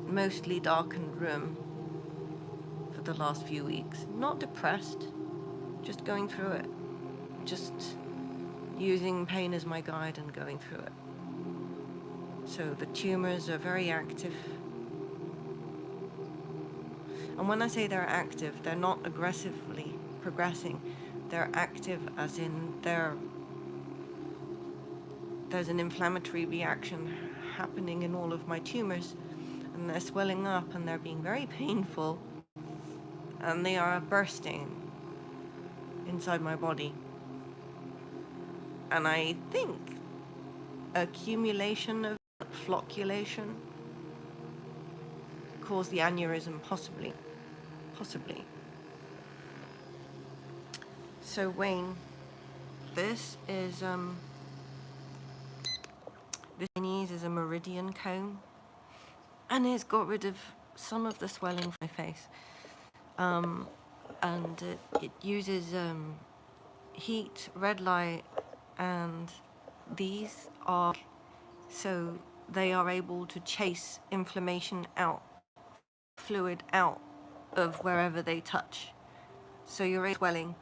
mostly darkened room for the last few weeks. Not depressed, just going through it. Just using pain as my guide and going through it. So the tumors are very active. And when I say they're active, they're not aggressively progressing. They're active as in there's an inflammatory reaction happening in all of my tumors, and they're swelling up and they're being very painful, and they are bursting inside my body. And I think accumulation of flocculation caused the aneurysm, possibly. So Wayne, this is this Chinese is a meridian comb, and it's got rid of some of the swelling from my face. And it uses heat, red light, and these are so they are able to chase inflammation out, fluid out of wherever they touch. So you're swelling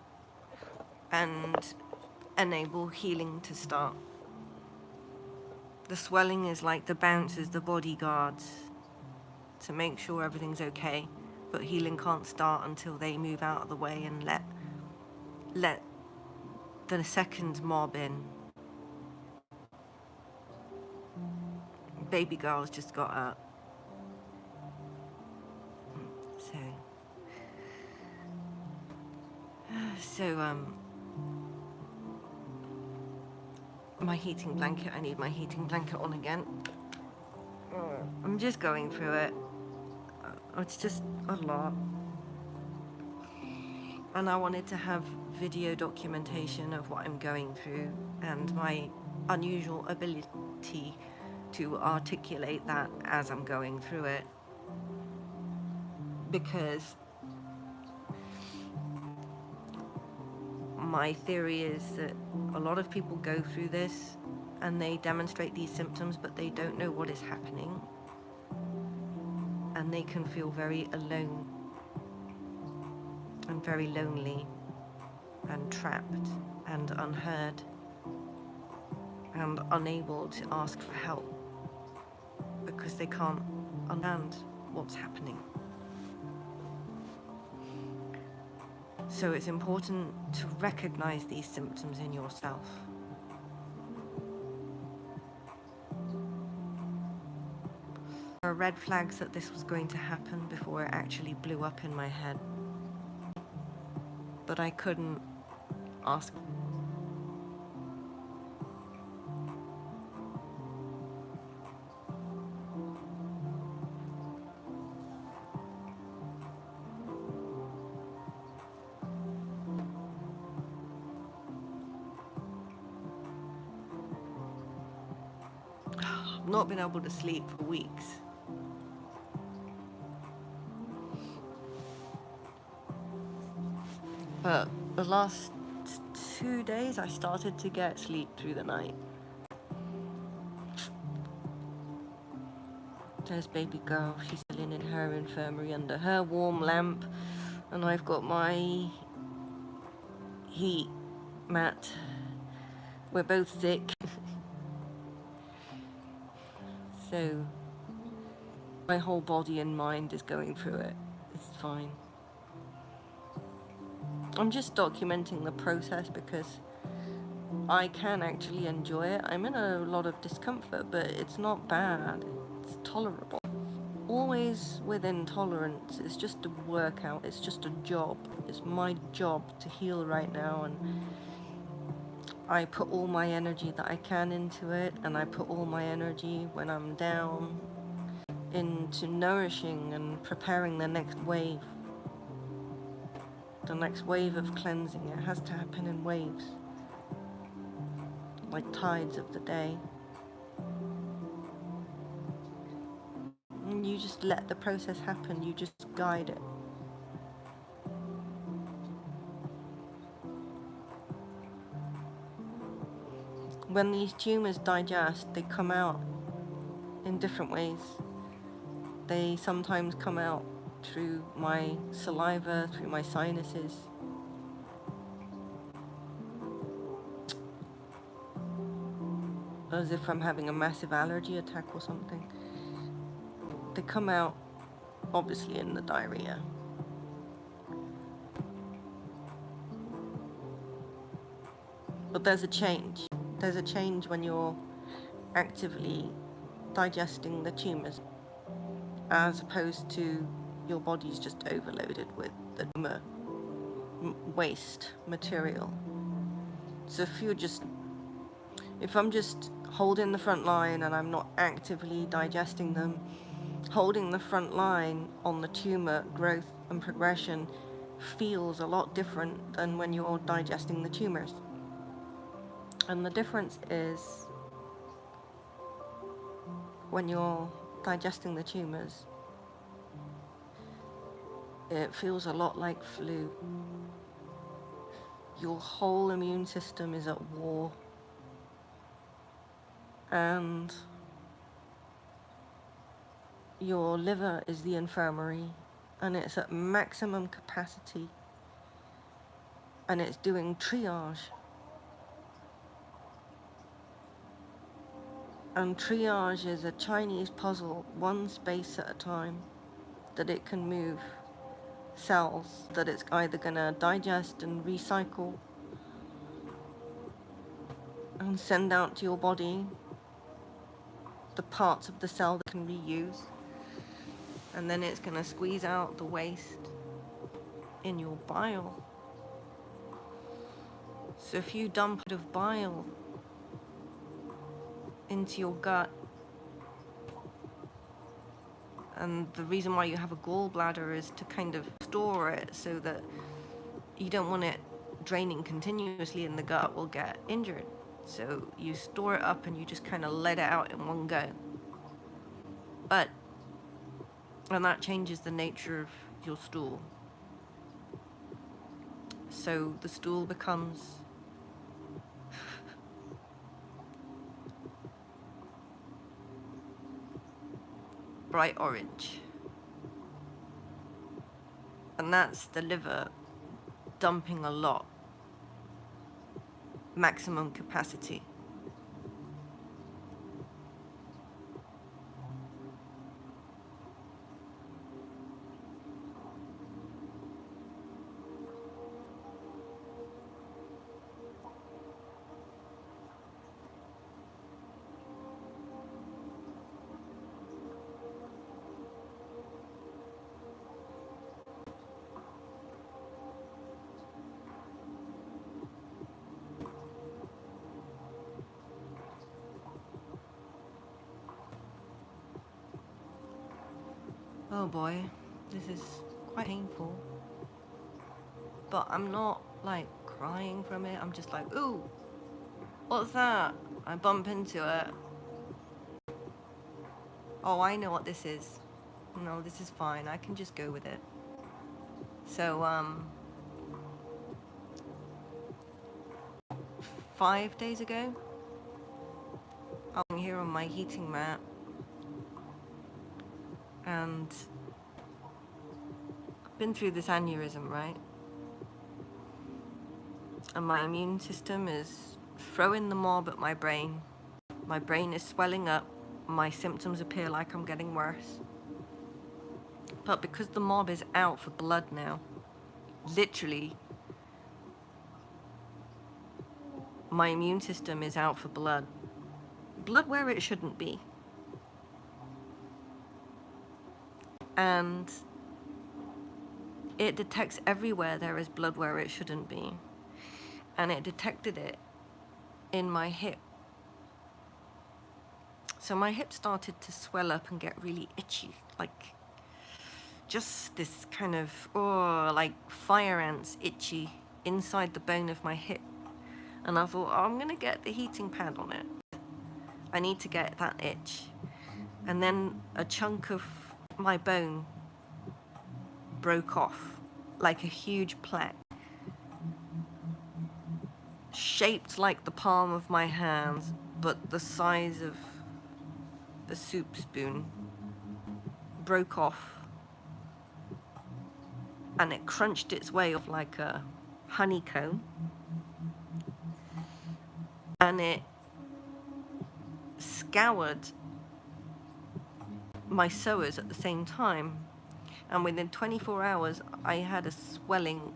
and enable healing to start. The swelling is like the bouncers, the bodyguards, to make sure everything's okay, but healing can't start until they move out of the way and let the second mob in. Baby girl's just got up. So my heating blanket, I need my heating blanket on again. I'm just going through it. It's just a lot. And I wanted to have video documentation of what I'm going through and my unusual ability to articulate that as I'm going through it. Because my theory is that a lot of people go through this and they demonstrate these symptoms, but they don't know what is happening. And they can feel very alone and very lonely and trapped and unheard and unable to ask for help because they can't understand what's happening. So it's important to recognize these symptoms in yourself. There are red flags that this was going to happen before it actually blew up in my head. But I couldn't ask. I've not been able to sleep for weeks. But the last 2 days I started to get sleep through the night. There's baby girl, she's still in her infirmary under her warm lamp, and I've got my heat mat. We're both sick. So my whole body and mind is going through it. It's fine. I'm just documenting the process because I can actually enjoy it. I'm in a lot of discomfort, but it's not bad. It's tolerable. Always within tolerance. It's just a workout. It's just a job. It's my job to heal right now, and I put all my energy that I can into it, and I put all my energy when I'm down into nourishing and preparing the next wave. The next wave of cleansing. It has to happen in waves, like tides of the day. And you just let the process happen, you just guide it. When these tumors digest, they come out in different ways. They sometimes come out through my saliva, through my sinuses. As if I'm having a massive allergy attack or something. They come out, obviously, in the diarrhea. But there's a change. There's a change when you're actively digesting the tumors, as opposed to your body's just overloaded with the tumor waste material. So if I'm just holding the front line and I'm not actively digesting them, holding the front line on the tumor growth and progression feels a lot different than when you're digesting the tumors. And the difference is, when you're digesting the tumors, it feels a lot like flu. Your whole immune system is at war, and your liver is the infirmary, and it's at maximum capacity, and it's doing triage. And triage is a Chinese puzzle, one space at a time, that it can move cells that it's either going to digest and recycle and send out to your body the parts of the cell that can reuse, and then it's going to squeeze out the waste in your bile. So if you dump a bit of bile into your gut, and the reason why you have a gallbladder is to kind of store it, so that you don't want it draining continuously in the gut, will get injured. So you store it up and you just kind of let it out in one go. And that changes the nature of your stool. So the stool becomes bright orange. And that's the liver dumping a lot, maximum capacity. Oh boy, this is quite painful. But I'm not like crying from it. I'm just like, ooh, what's that? I bump into it. Oh, I know what this is. No, this is fine. I can just go with it. So, 5 days ago, I'm here on my heating mat, and I've been through this aneurysm, right? And my immune system is throwing the mob at my brain. My brain is swelling up. My symptoms appear like I'm getting worse. But because the mob is out for blood now, literally, my immune system is out for blood. Blood where it shouldn't be. And it detects everywhere there is blood where it shouldn't be. And it detected it in my hip. So my hip started to swell up and get really itchy, like just this kind of, like fire ants itchy inside the bone of my hip. And I thought, oh, I'm gonna get the heating pad on it. I need to get that itch. And then a chunk of my bone broke off, like a huge plaque, shaped like the palm of my hand, but the size of a soup spoon, broke off, and it crunched its way off like a honeycomb, and it scoured my psoas at the same time, and within 24 hours I had a swelling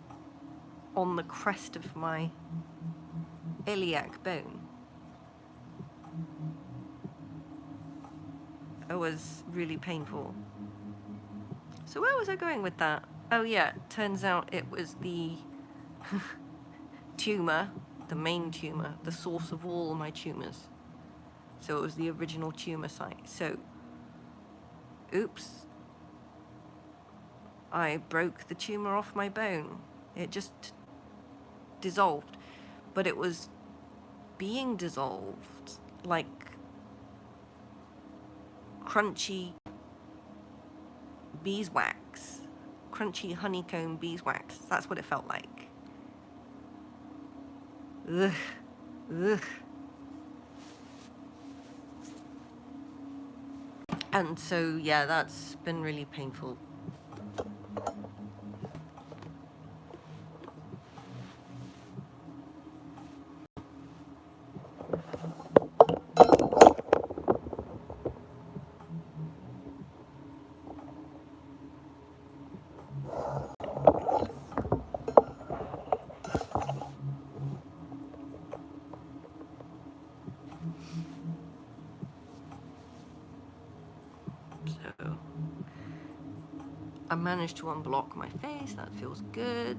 on the crest of my iliac bone. It was really painful. So where was I going with that? Oh yeah, turns out it was the tumor, the main tumor, the source of all my tumors. So it was the original tumor site. So, oops. I broke the tumor off my bone. It just dissolved, but it was being dissolved like crunchy beeswax, crunchy honeycomb beeswax. That's what it felt like. Ugh, ugh. And so, yeah, that's been really painful. So I managed to unblock my face. That feels good.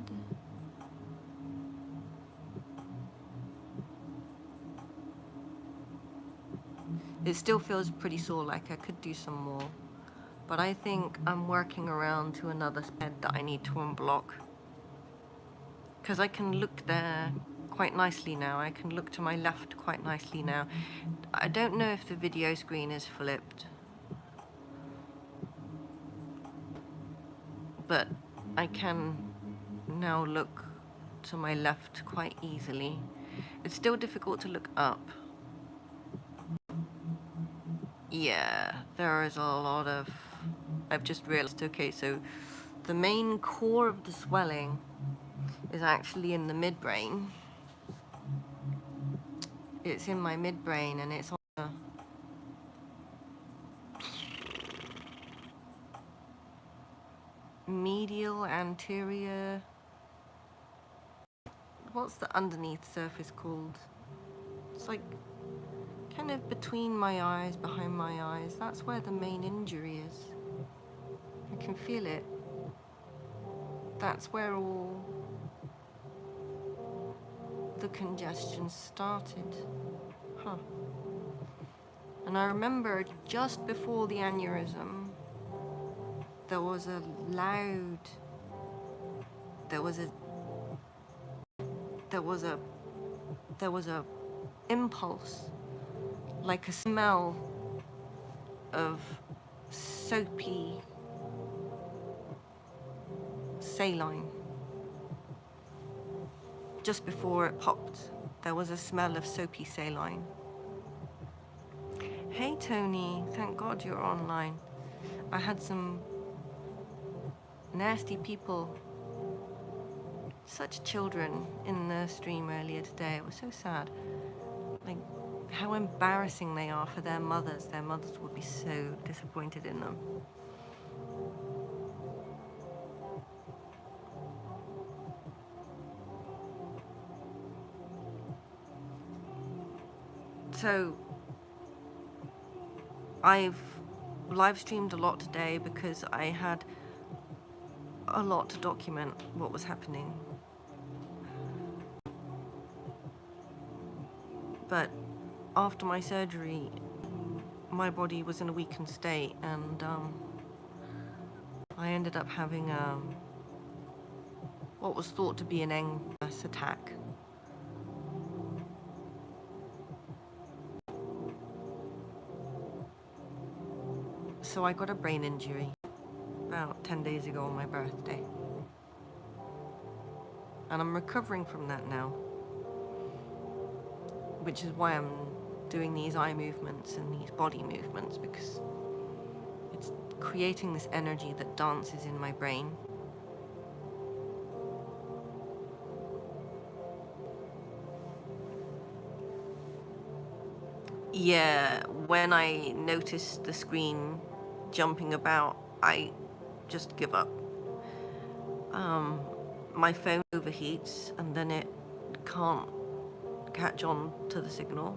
It still feels pretty sore, like I could do some more. But I think I'm working around to another bed that I need to unblock. Because I can look there quite nicely now. I can look to my left quite nicely now. I don't know if the video screen is flipped, but I can now look to my left quite easily. It's still difficult to look up. Yeah, there is a lot of... I've just realized, okay, so the main core of the swelling is actually in the midbrain. It's in my midbrain, and it's on the medial anterior... What's the underneath surface called? It's like kind of between my eyes, behind my eyes. That's where the main injury is. I can feel it. That's where all the congestion started. Huh. And I remember just before the aneurysm, there was a loud, there was a impulse, like a smell of soapy saline. Just before it popped, there was a smell of soapy saline. Hey Tony, thank God you're online. I had some nasty people, such children, in the stream earlier today. It was so sad. Like, how embarrassing they are for their mothers. Their mothers would be so disappointed in them. So, I've live streamed a lot today because I had a lot to document what was happening. But after my surgery, my body was in a weakened state, and I ended up having what was thought to be an MS attack. So I got a brain injury about 10 days ago on my birthday. And I'm recovering from that now, which is why I'm doing these eye movements and these body movements, because it's creating this energy that dances in my brain. Yeah, when I notice the screen jumping about, I just give up. My phone overheats and then it can't catch on to the signal.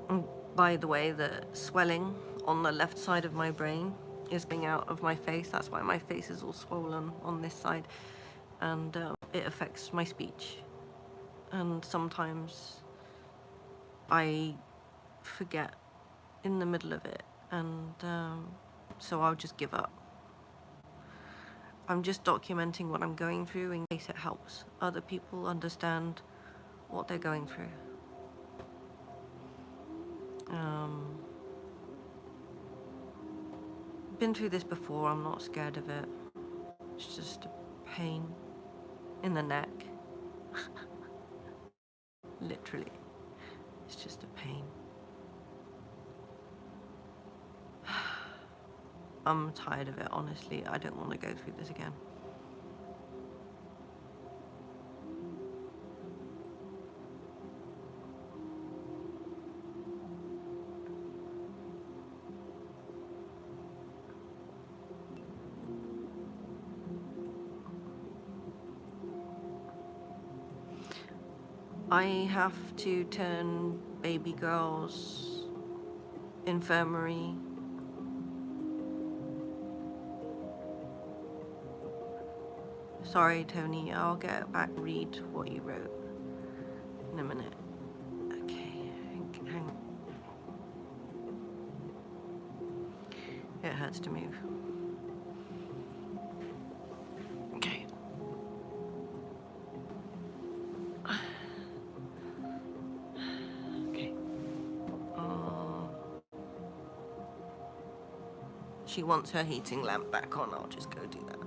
And by the way, the swelling on the left side of my brain is coming out of my face. That's why my face is all swollen on this side, and it affects my speech. And sometimes I forget in the middle of it and so I'll just give up. I'm just documenting what I'm going through in case it helps other people understand what they're going through. Been through this before, I'm not scared of it. It's just a pain in the neck. Literally. It's just a pain. I'm tired of it, honestly. I don't want to go through this again. I have to turn baby girl's infirmary Sorry, Tony, I'll get back and read what you wrote in a minute. Okay, hang on. It hurts to move. Okay. Okay. She wants her heating lamp back on. I'll just go do that.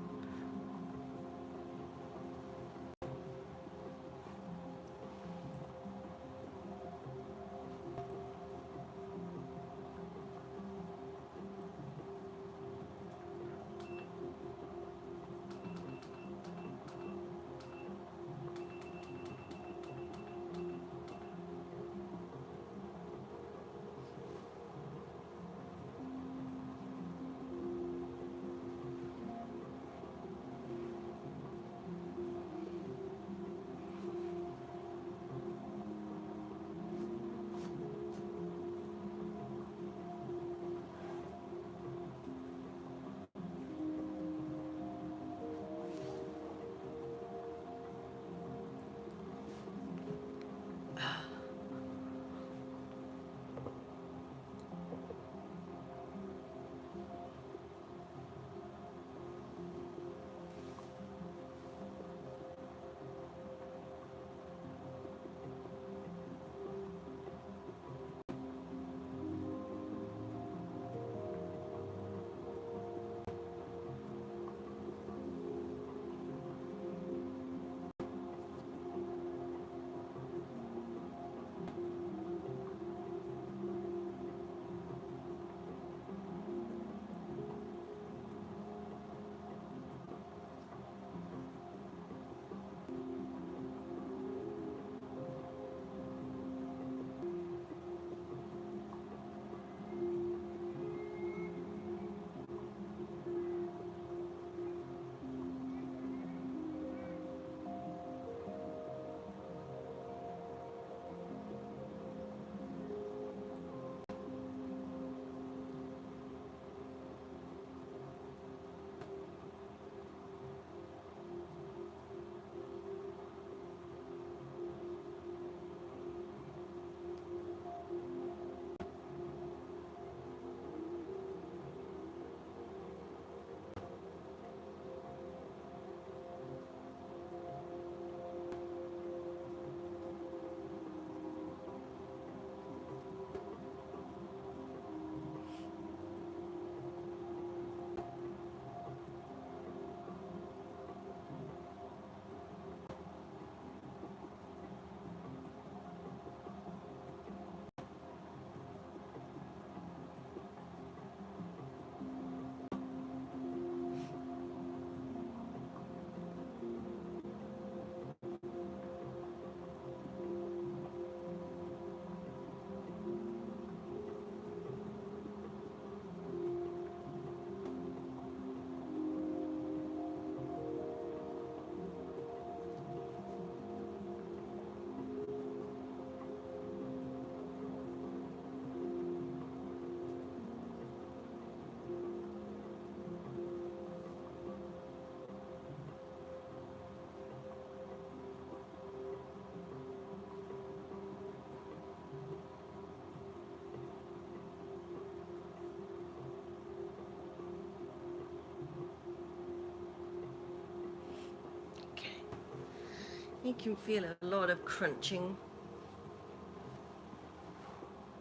You can feel a lot of crunching.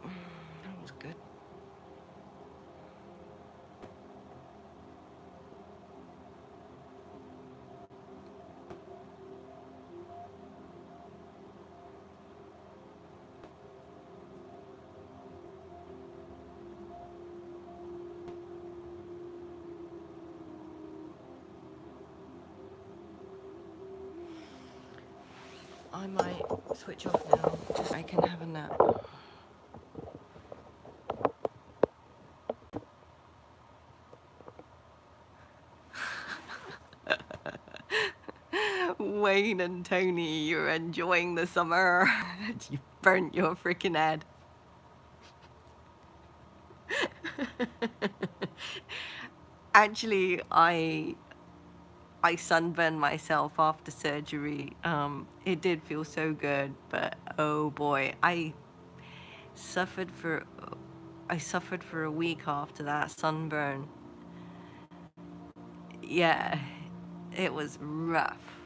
That was good. I might switch off now, just so I can have a nap. Wayne and Tony, you're enjoying the summer. You burnt your freaking head. Actually, I sunburned myself after surgery. It did feel so good, but oh boy, I suffered for a week after that sunburn. Yeah, it was rough.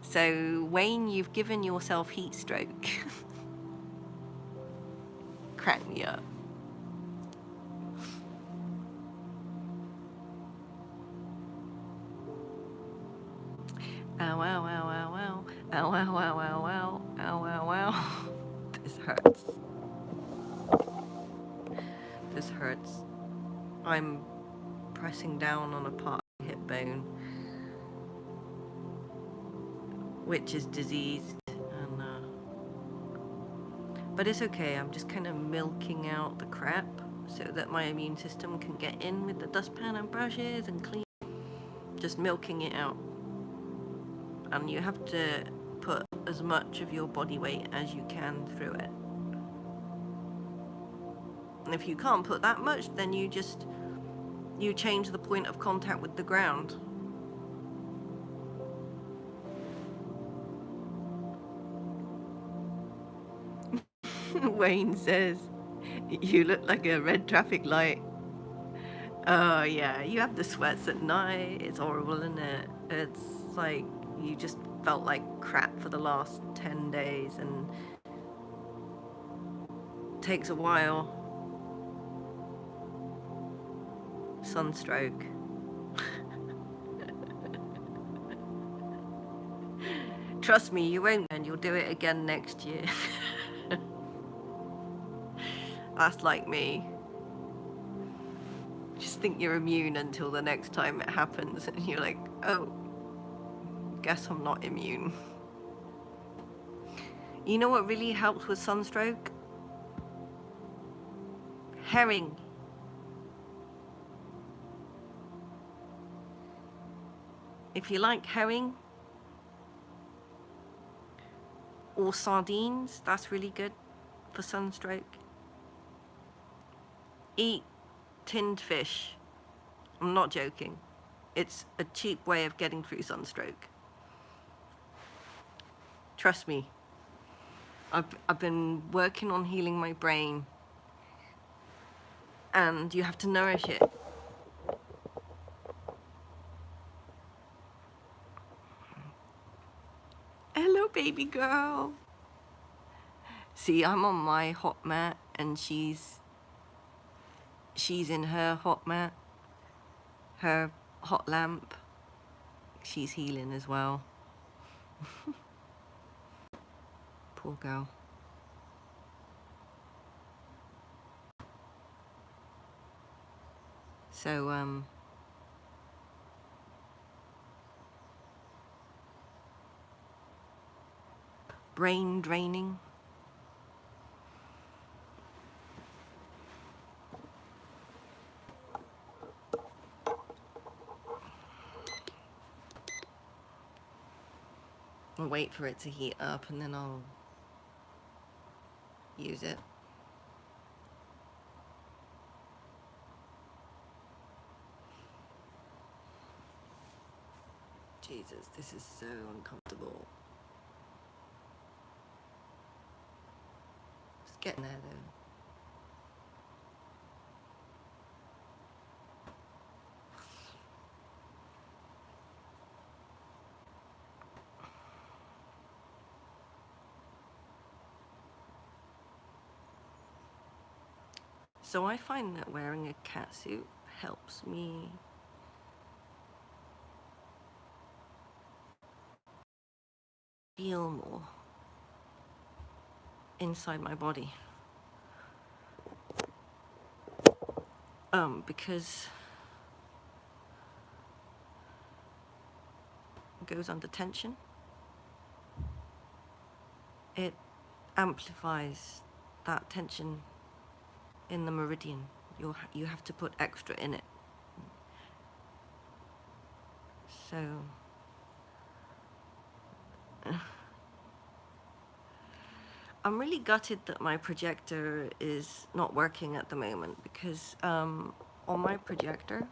So Wayne, you've given yourself heat stroke. Crack me up. Ow, ow, ow, ow, ow. Ow, ow, ow, ow, ow. Ow, ow, ow. This hurts. This hurts. I'm pressing down on a part of the hip bone, which is diseased. And, but it's okay. I'm just kind of milking out the crap so that my immune system can get in with the dustpan and brushes and clean. Just milking it out. And you have to put as much of your body weight as you can through it. And if you can't put that much, then you change the point of contact with the ground. Wayne says, you look like a red traffic light. Oh yeah, you have the sweats at night. It's horrible, isn't it? It's like you just felt like crap for the last 10 days, and it takes a while. Sunstroke. Trust me, you won't, and you'll do it again next year. That's like me. Just think you're immune until the next time it happens, and you're like, oh, guess I'm not immune. You know what really helps with sunstroke? Herring. If you like herring or sardines, that's really good for sunstroke. Eat tinned fish. I'm not joking. It's a cheap way of getting through sunstroke. Trust me. I've been working on healing my brain, and you have to nourish it. Hello, baby girl. See, I'm on my hot mat, and she's in her hot mat, her hot lamp. She's healing as well. Poor girl. So, brain draining. I'll wait for it to heat up, and then I'll use it. Jesus, this is so uncomfortable. It's getting there though. So I find that wearing a cat suit helps me feel more inside my body. Because it goes under tension. It amplifies that tension in the meridian. You have to put extra in it. So I'm really gutted that my projector is not working at the moment, because on my projector,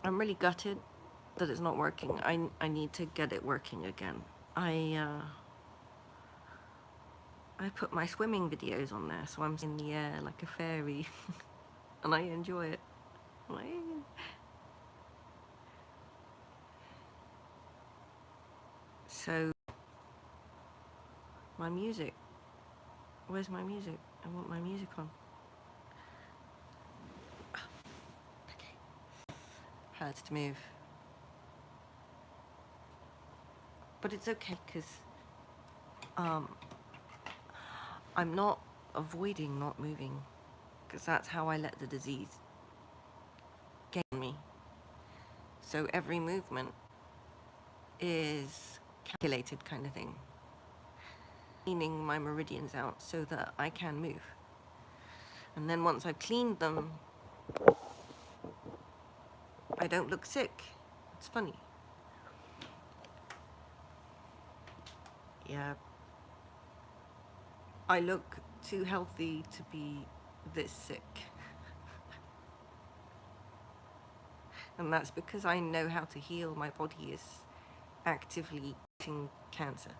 I'm really gutted that it's not working. I need to get it working again. I put my swimming videos on there, so I'm in the air like a fairy, and I enjoy it. So, my music. Where's my music? I want my music on. Okay. Hurts to move. But it's okay, because I'm not avoiding not moving, because that's how I let the disease gain me. So every movement is calculated, kind of thing. Cleaning my meridians out so that I can move. And then once I've cleaned them, I don't look sick. It's funny. Yeah. I look too healthy to be this sick. And that's because I know how to heal. My body is actively fighting cancer.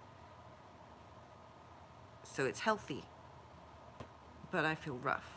So it's healthy, but I feel rough.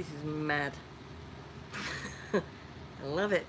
This is mad. I love it.